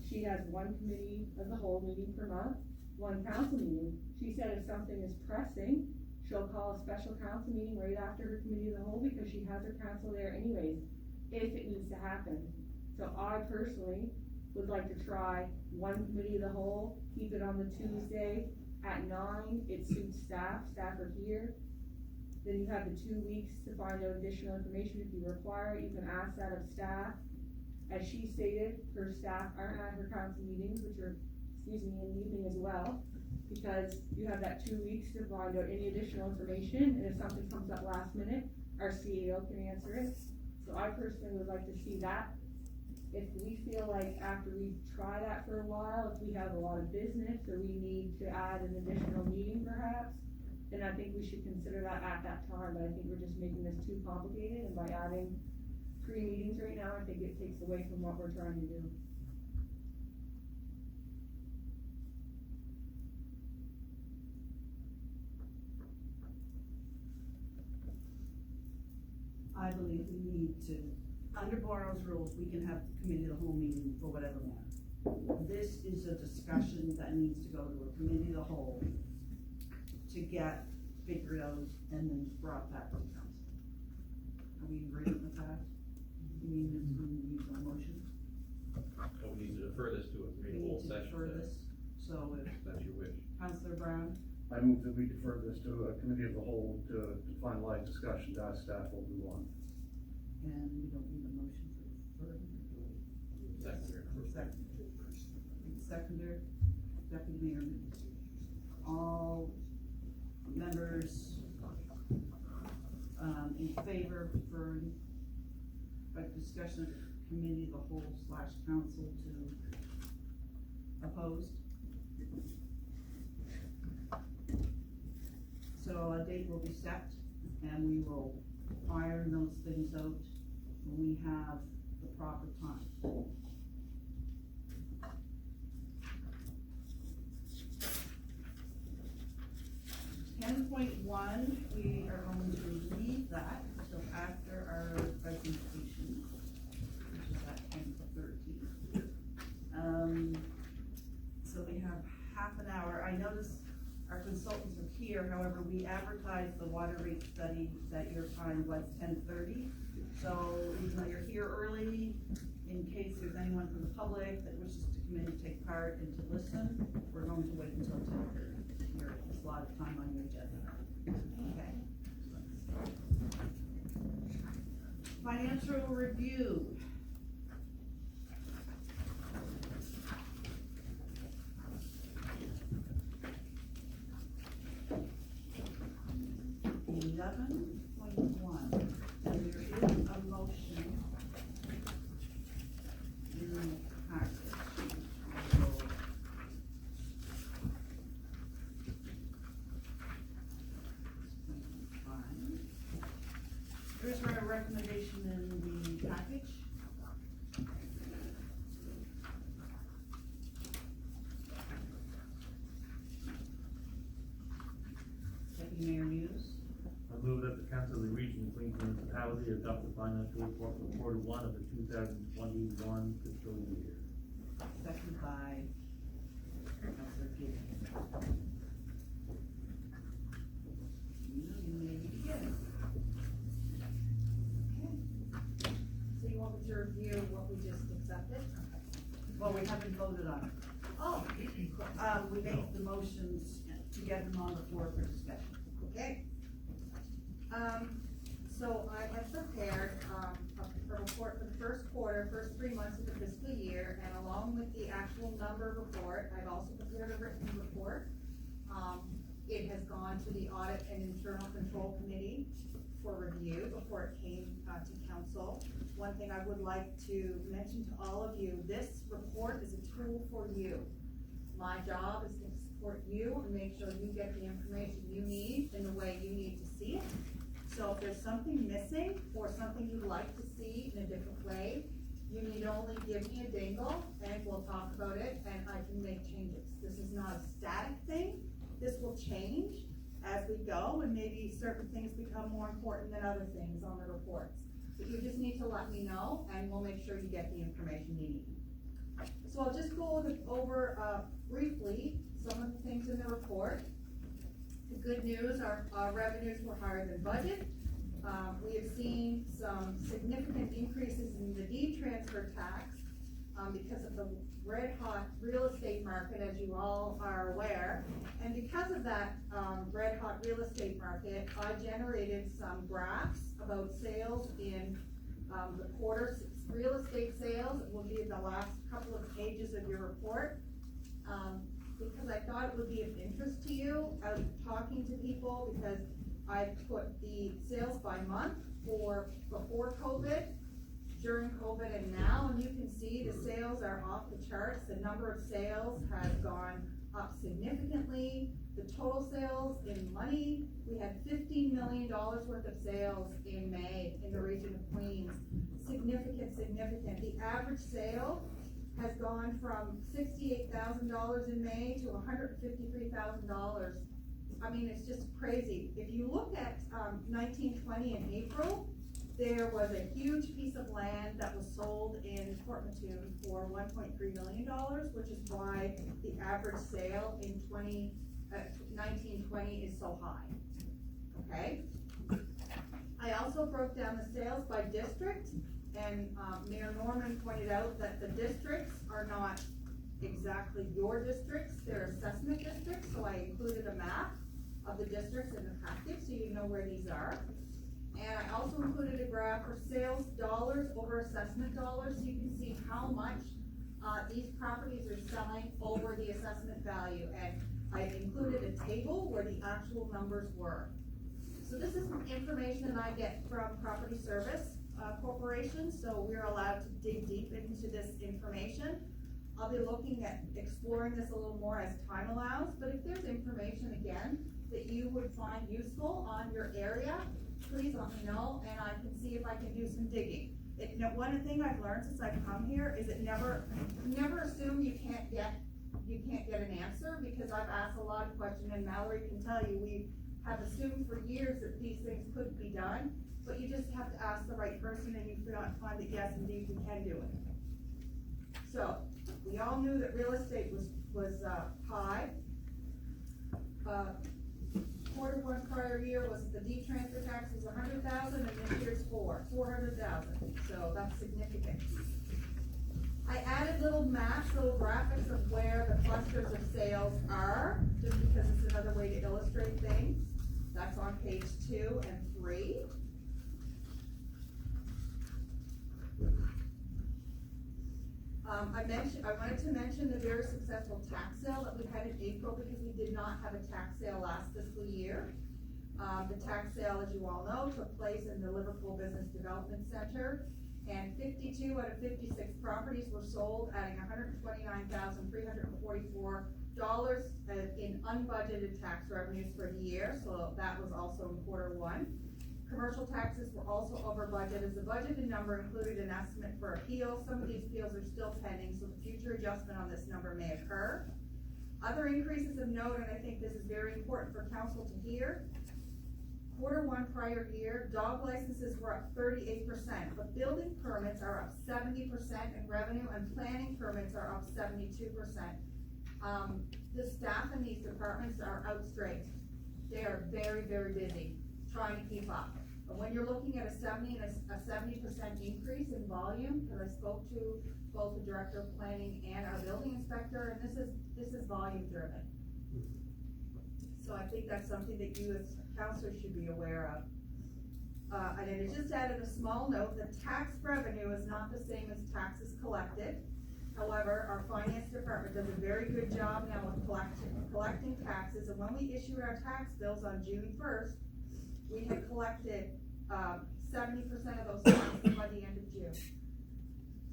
she has one committee of the whole meeting per month, one council meeting. She said if something is pressing, she'll call a special council meeting right after her committee of the whole, because she has her council there anyways, if it needs to happen. So I personally would like to try one committee of the whole, keep it on the Tuesday at 9, it suits staff are here. Then you have the 2 weeks to find out additional information if you require it, you can ask that of staff. As she stated, her staff aren't at her council meetings, which are, in the evening as well, because you have that 2 weeks to find out any additional information, and if something comes up last minute, our CEO can answer it. So I personally would like to see that. If we feel like after we try that for a while, if we have a lot of business, or we need to add an additional meeting perhaps, then I think we should consider that at that time, but I think we're just making this too complicated, and by adding 3 meetings right now, I think it takes away from what we're trying to do. I believe we need to, under Borrow's rules, we can have the committee of the whole meeting for whatever matter. This is a discussion that needs to go to a committee of the whole to get figured out and then brought back to council. Are we in agreement with that? We need a motion. So we need to defer this to a We committee need whole to session. defer this, so if That's your wish. Councillor Brown, I move that we defer this to a committee of the whole to finalize discussion, to ask staff what we want. and we don't need a motion for deferred. Seconder, Deputy Mayor, all members, in favor for a discussion of committee of the whole / council to opposed? So a date will be set, and we will iron those things out when we have the proper time. Ten point one, we are going to leave that until after our presentation, which is at 10:30. So we have half an hour. I noticed our consultants are here, however, we advertised the water rate study that your time was 10:30. So even though you're here early, in case there's anyone from the public that wishes to come in and take part and to listen, we're going to wait until 10:30. There's a lot of time on your agenda. Okay. Financial review. And there is a motion in the package. There's a recommendation in the package. Deputy Mayor Muse. I move that the Council of the Region of Queens Municipality adopt the financial report for quarter 1 of the 2021 fiscal year. Second by Councilor Gibbs. You may begin. Okay. So you want me to review what we just accepted? Well, we haven't voted on it. Oh, We make the motions to get them on the floor for discussion. okay. So I have prepared, a report for the first quarter, first 3 months of the fiscal year, and along with the actual number report, I've also prepared a written report. It has gone to the Audit and Internal Control Committee for review before it came, to council. One thing I would like to mention to all of you, this report is a tool for you. My job is to support you and make sure you get the information you need in the way you need to see it. So if there's something missing or something you'd like to see in a different way, you need only give me a dingle and we'll talk about it and I can make changes. This is not a static thing. This will change as we go and maybe certain things become more important than other things on the reports. But you just need to let me know and we'll make sure you get the information you need. So I'll just go over briefly some of the things in the report. The good news, our revenues were higher than budget. We have seen some significant increases in the deed transfer tax because of the red hot real estate market, as you all are aware. And because of that red hot real estate market, I generated some graphs about sales in The quarter real estate sales will be the last couple of pages of your report. Because I thought it would be of interest to you, I was talking to people because I put the sales by month for before COVID, during COVID and now, and you can see the sales are off the charts. The number of sales has gone up significantly. The total sales in money, we had $15 million worth of sales in May in the region of Queens. Significant. The average sale has gone from $68,000 in May to $153,000. I mean, it's just crazy. If you look at 1920 in April, there was a huge piece of land that was sold in Port Mattoon for $1.3 million, which is why the average sale in 1920 is so high, okay? I also broke down the sales by district, and Mayor Norman pointed out that the districts are not exactly your districts, they're assessment districts, so I included a map of the districts in the package so you know where these are. And I also included a graph for sales dollars over assessment dollars, so you can see how much these properties are selling over the assessment value. And I included a table where the actual numbers were. So this is information that I get from Property Service Corporation, so we're allowed to dig deep into this information. I'll be looking at exploring this a little more as time allows, but if there's information, again, that you would find useful on your area, please let me know, and I can see if I can do some digging. One thing I've learned since I've come here is never assume you can't get an answer, because I've asked a lot of questions, and Mallory can tell you, we have assumed for years that these things couldn't be done, but you just have to ask the right person, and you find that yes, indeed, we can do it. So, we all knew that real estate was high. Quarter one prior year was the D transfer tax was 100,000, and this year's 400,000. So that's significant. I added little maps, little graphics of where the clusters of sales are, just because it's another way to illustrate things. That's on page 2 and 3. I wanted to mention the very successful tax sale that we had in April, because we did not have a tax sale last fiscal year. The tax sale, as you all know, took place in the Liverpool Business Development Center, and 52 out of 56 properties were sold, adding $129,344 in unbudgeted tax revenues for the year, so that was also in quarter one. Commercial taxes were also over budget, as the budgeted number included an estimate for appeals. Some of these appeals are still pending, so the future adjustment on this number may occur. Other increases of note, and I think this is very important for council to hear. Quarter one prior year, dog licenses were up 38%, but building permits are up 70% in revenue, and planning permits are up 72%. The staff in these departments are outstraced. They are very, very busy trying to keep up. But when you're looking at a 70% increase in volume, because I spoke to both the director of planning and our building inspector, and this is volume driven. So I think that's something that you as councilors should be aware of. And then I just added a small note that tax revenue is not the same as taxes collected. However, our finance department does a very good job now of collecting taxes, and when we issued our tax bills on June 1st, we had collected 70% of those taxes by the end of June.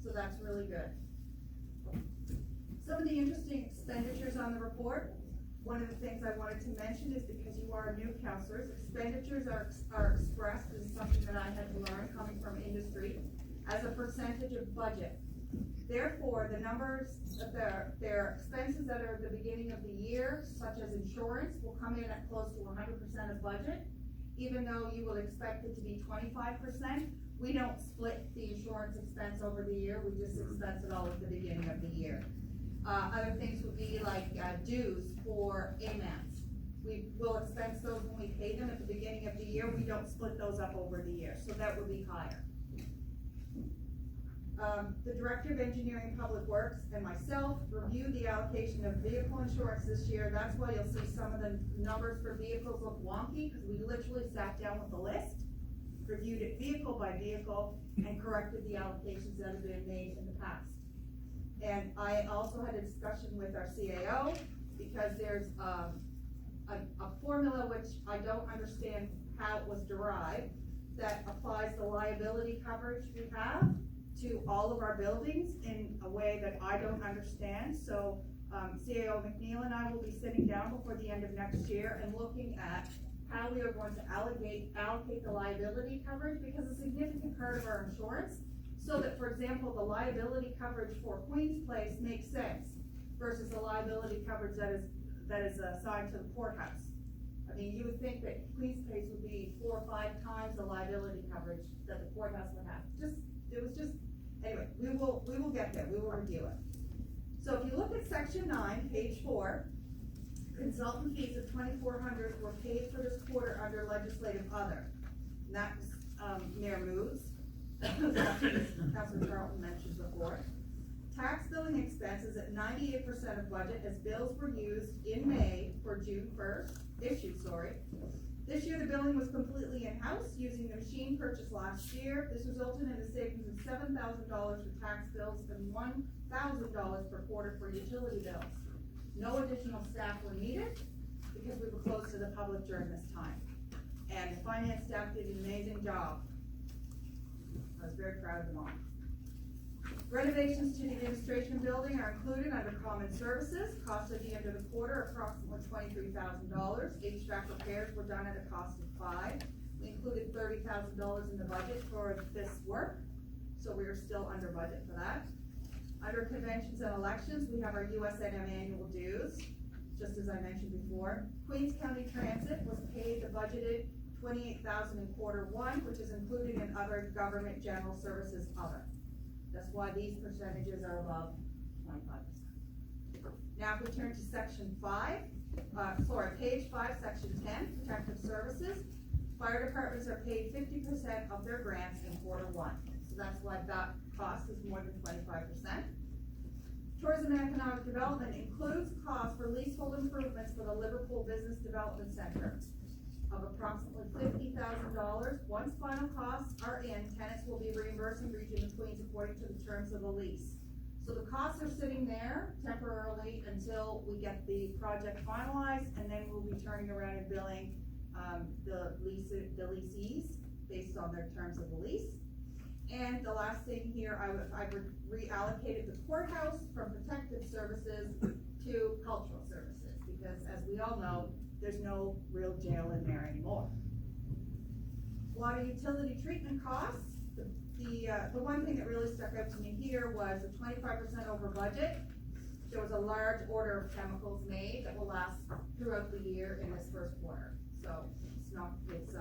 So that's really good. Some of the interesting expenditures on the report. One of the things I wanted to mention is, because you are new councilors, expenditures are expressed as something that I had to learn coming from industry as a percentage of budget. Therefore, the numbers of their expenses that are at the beginning of the year, such as insurance, will come in at close to 100% of budget. Even though you will expect it to be 25%, we don't split the insurance expense over the year, we just expense it all at the beginning of the year. Other things would be like dues for AMANs. We will expense those when we pay them at the beginning of the year, we don't split those up over the year, so that would be higher. The Director of Engineering and Public Works and myself reviewed the allocation of vehicle insurance this year. That's why you'll see some of the numbers for vehicles look wonky, because we literally sat down with a list reviewed it vehicle by vehicle, and corrected the allocations that have been made in the past. And I also had a discussion with our CAO, because there's, a formula which I don't understand how it was derived, that applies the liability coverage we have to all of our buildings in a way that I don't understand. So, CAO McNeil and I will be sitting down before the end of next year and looking at how we are going to allocate the liability coverage, because a significant part of our insurance, so that, for example, the liability coverage for Queen's Place makes sense versus the liability coverage that is assigned to the courthouse. I mean, you would think that Queen's Place would be 4 or 5 times the liability coverage that the courthouse would have. Anyway, we will get there, we will review it. So if you look at section 9, page 4, consultant fees of $2,400 were paid for this quarter under legislative other. And that was, Mayor moves, Councilor Charlton mentioned before. Tax billing expenses at 98% of budget, as bills were used in May for June 1st, issued. This year the billing was completely in-house, using the machine purchased last year. This resulted in a savings of $7,000 for tax bills and $1,000 per quarter for utility bills. No additional staff were needed, because we were closed to the public during this time. And the finance staff did an amazing job. I was very proud of them all. Renovations to the administration building are included under common services. Cost at the end of the quarter, approximately $23,000. HVAC repairs were done at a cost of $5,000. We included $30,000 in the budget for this work, so we are still under budget for that. Under conventions and elections, we have our USNM annual dues, just as I mentioned before. Queens County Transit was paid the budgeted $28,000 in quarter 1, which is included in other government general services other. That's why these percentages are above 25%. Now if we turn to section 5, page 5, section 10, protective services. Fire departments are paid 50% of their grants in quarter 1. So that's why that cost is more than 25%. Tourism and economic development includes costs for leasehold improvements for the Liverpool Business Development Center of approximately $50,000. Once final costs are in, tenants will be reimbursing Region of Queens according to the terms of the lease. So the costs are sitting there temporarily until we get the project finalized, and then we'll be turning around and billing the leasees based on their terms of the lease. And the last thing here, I reallocated the courthouse from protective services to cultural services, because as we all know, there's no real jail in there anymore. Water utility treatment costs. The one thing that really stuck out to me here was the 25% over budget. There was a large order of chemicals made that will last throughout the year in this first quarter. So it's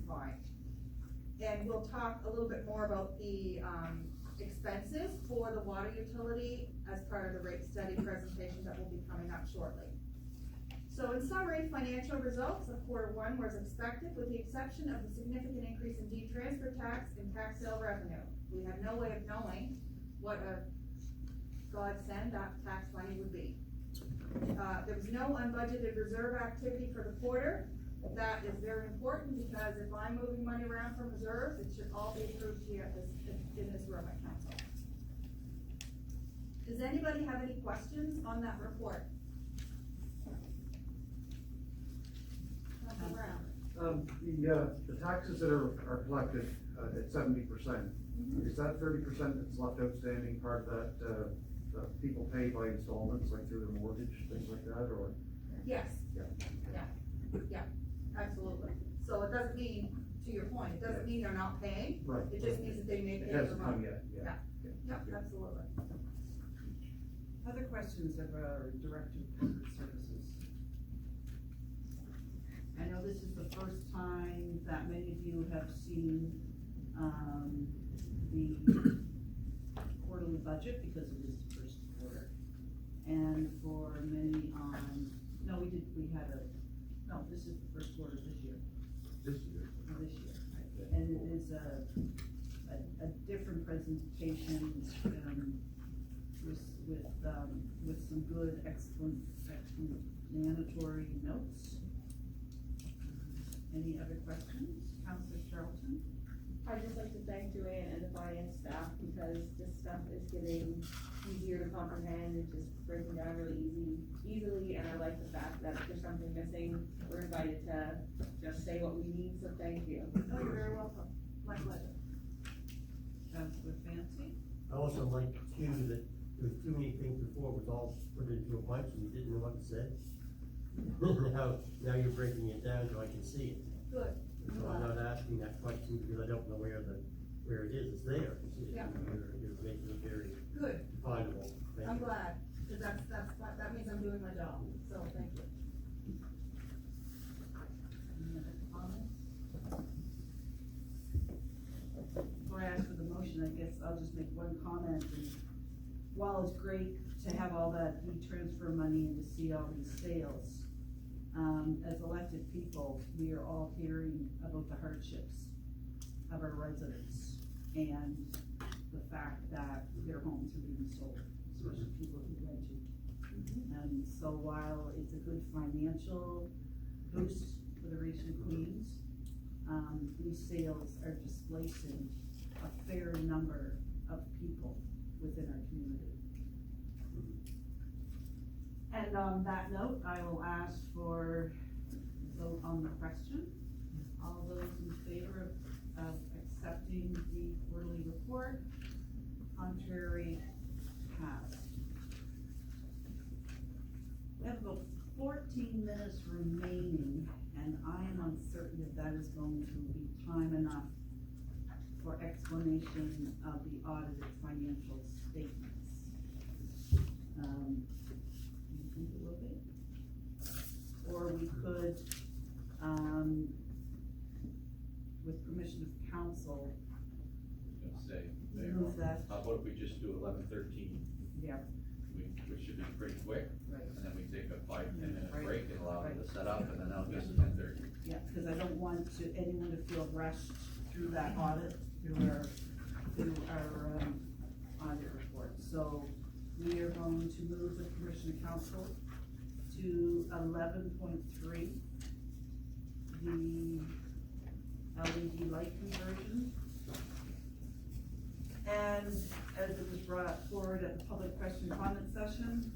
fine. And we'll talk a little bit more about the expenses for the water utility as part of the rate study presentation that will be coming up shortly. So in summary, financial results of quarter 1 were as expected, with the exception of the significant increase in transfer tax and tax sale revenue. We had no way of knowing what a godsend that tax money would be. There was no unbudgeted reserve activity for the quarter. That is very important, because if I'm moving money around from reserves, it should all be approved here in this room at council. Does anybody have any questions on that report? The taxes that are collected at 70%, is that 30% that's left outstanding part of that people pay by installments, like through their mortgage, things like that, or? Yes. Yeah. Absolutely. So it doesn't mean, to your point, it doesn't mean they're not paying. Right. It just means that they may pay. It hasn't come yet, yeah. Yep, absolutely. Other questions of our Director of Corporate Services? I know this is the first time that many of you have seen, the quarterly budget, because it is the first quarter. And for many, this is the first quarter this year. This year. And it is a different presentation, with some good explanatory notes. Any other questions? Councilor Charlton? I'd just like to thank Joanne and the finance staff, because this stuff is getting easier to comprehend, it's just breaking down really easily, and I like the fact that if there's something missing, we're invited to just say what we need, so thank you. Oh, you're very welcome, my pleasure. Councilor Fancy? I also like too that there was too many things before, it was all put into a bunch and you didn't know what to say. Now you're breaking it down so I can see it. Good. So I'm not asking that question because I don't know where it is, it's there. Yeah. You're making it very Good, definable. Thank I'm you. glad, cause that means I'm doing my job, so thank you. Any other comments? Before I ask for the motion, I guess I'll just make one comment. And while it's great to have all that e-transfer money and to see all these sales, as elected people, we are all hearing about the hardships of our residents and the fact that their homes are being sold, especially people who rent to. And so while it's a good financial boost for the recent Queens, these sales are displacing a fair number of people within our community. And on that note, I will ask for a vote on the question. All those in favor of accepting the quarterly report, contrary, passed. We have about 14 minutes remaining, and I am uncertain if that is going to be time enough for explanation of the audited financial statements. Do you think it will be? Or we could, with permission of council, I was gonna say, Mayor, move that, how about if we just do 11:13, yeah, which should be pretty quick, right. and then we take a 5-10 minute Right. break and allow them to set up, and then that'll get us to Yeah. 10:30. Yeah, because I don't want anyone to feel rushed through that audit, through our audit report. So we are going to move with permission of council to 11.3, the LED light conversion. And as it was brought forward at the public question comment session,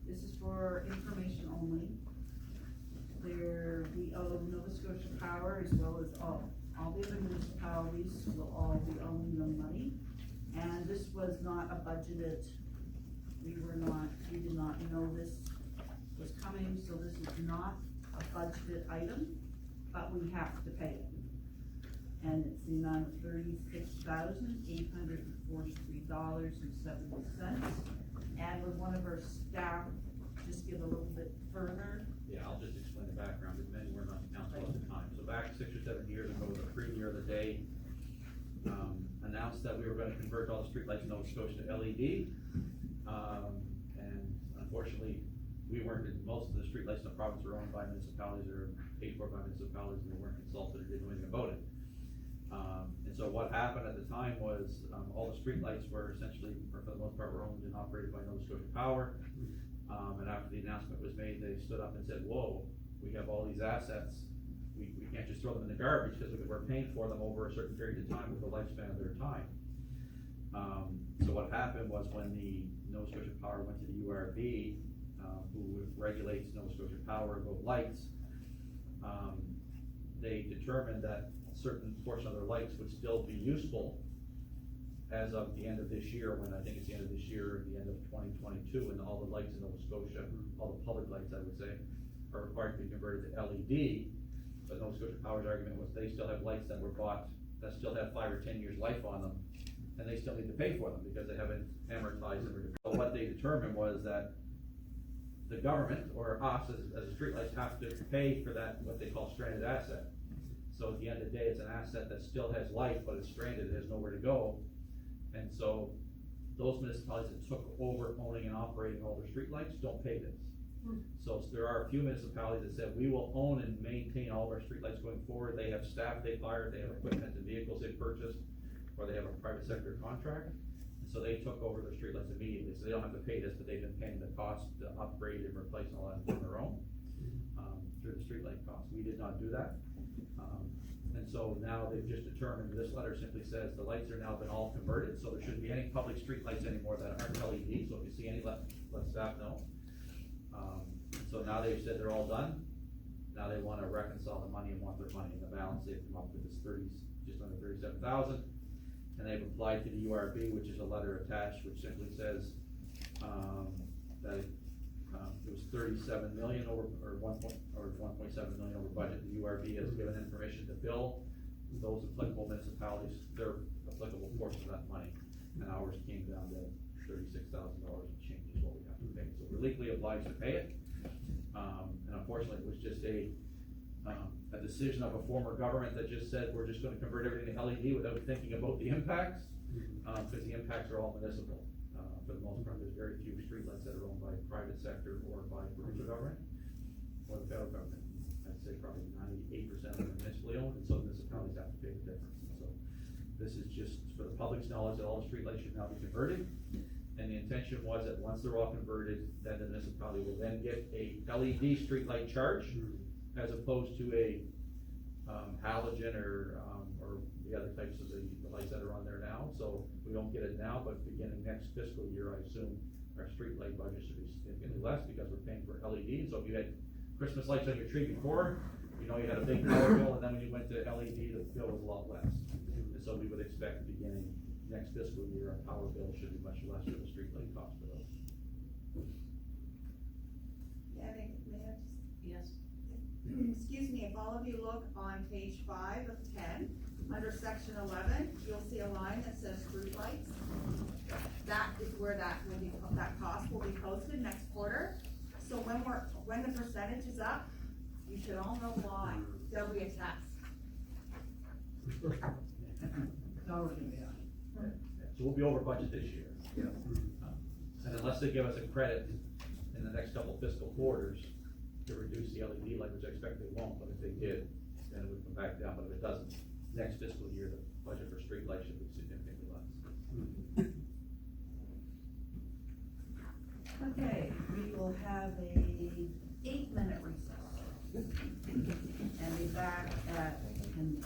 this is for information only. We owe Nova Scotia Power, as well as all the other municipalities will all be owing them money. And this was not a budgeted, we did not know this was coming, so this is not a budgeted item, but we have to pay it. And it's the amount of $36,843.70. And would one of our staff just give a little bit further? Yeah, I'll just explain the background, because many were not council at the time. So back 6 or 7 years ago, the premier of the day, announced that we were gonna convert all the streetlights in Nova Scotia to LED. And unfortunately, we weren't, most of the streetlights in the province were owned by municipalities or paid for by municipalities, and they weren't consulted or didn't know anything about it. And so what happened at the time was, all the streetlights were essentially, or for the most part, were owned and operated by Nova Scotia Power. And after the announcement was made, they stood up and said, whoa, we have all these assets, we can't just throw them in the garbage, because we're paying for them over a certain period of time with the lifespan of their time. So what happened was, when the Nova Scotia Power went to the URB, who regulates Nova Scotia Power about lights, they determined that a certain portion of their lights would still be useful as of the end of this year, when I think it's the end of this year, the end of 2022, and all the lights in Nova Scotia, all the public lights, I would say, are required to be converted to LED. But Nova Scotia Power's argument was they still have lights that were bought, that still have 5 or 10 years life on them, and they still need to pay for them because they haven't amortized them. So what they determined was that the government, or us as the streetlights, have to pay for that, what they call stranded asset. So at the end of the day, it's an asset that still has life, but it's stranded, it has nowhere to go. And so those municipalities that took over owning and operating all their streetlights don't pay this. So there are a few municipalities that said, we will own and maintain all of our streetlights going forward. They have staff they've hired, they have equipment and vehicles they've purchased, or they have a private sector contract. And so they took over their streetlights immediately, so they don't have to pay this, but they've been paying the cost to upgrade and replace all that on their own, through the streetlight cost. We did not do that. And so now they've just determined, this letter simply says the lights are now been all converted, so there shouldn't be any public street lights anymore that aren't LED, so if you see any, let staff know. So now they've said they're all done, now they wanna reconcile the money and want their money, and the balance they've come up with is just under 37,000. And they've applied to the URB, which is a letter attached, which simply says, that it was 37 million over, or 1.7 million over budget. The URB has given information to bill those applicable municipalities, their applicable portion of that money. And ours came down to $36,000 and change is what we have to pay. So we're legally obliged to pay it. And unfortunately, it was just a decision of a former government that just said, we're just gonna convert everything to LED without thinking about the impacts, because the impacts are all municipal. For the most part, there's very few streetlights that are owned by private sector or by provincial government or the federal government. I'd say probably 98% of them are municipally owned, and so municipalities have to pay the difference. And so this is just for the public's knowledge that all the streetlights should now be converted. And the intention was that once they're all converted, then the municipality will then get a LED streetlight charge, as opposed to a halogen or the other types of the lights that are on there now. So we don't get it now, but beginning next fiscal year, I assume our street light budget should be significantly less because we're paying for LED. So if you had Christmas lights on your tree before, you know you had a big power bill, and then when you went to LED, the bill was a lot less. And so we would expect beginning next fiscal year, our power bill should be much less for the street light cost for those. Yeah, may I just, Yes. excuse me, if all of you look on page 5 of 10, under section 11, you'll see a line that says streetlights. That is where that cost will be posted next quarter. So when the percentage is up, you should all know why. There'll be a test. So we'll be over budget this year. Yeah. And unless they give us a credit in the next couple fiscal quarters to reduce the LED light, which I expect they won't, but if they did, then it would come back down, but if it doesn't, next fiscal year, the budget for street lights should be significantly less. Okay, we will have a 8-minute recess. And be back at, and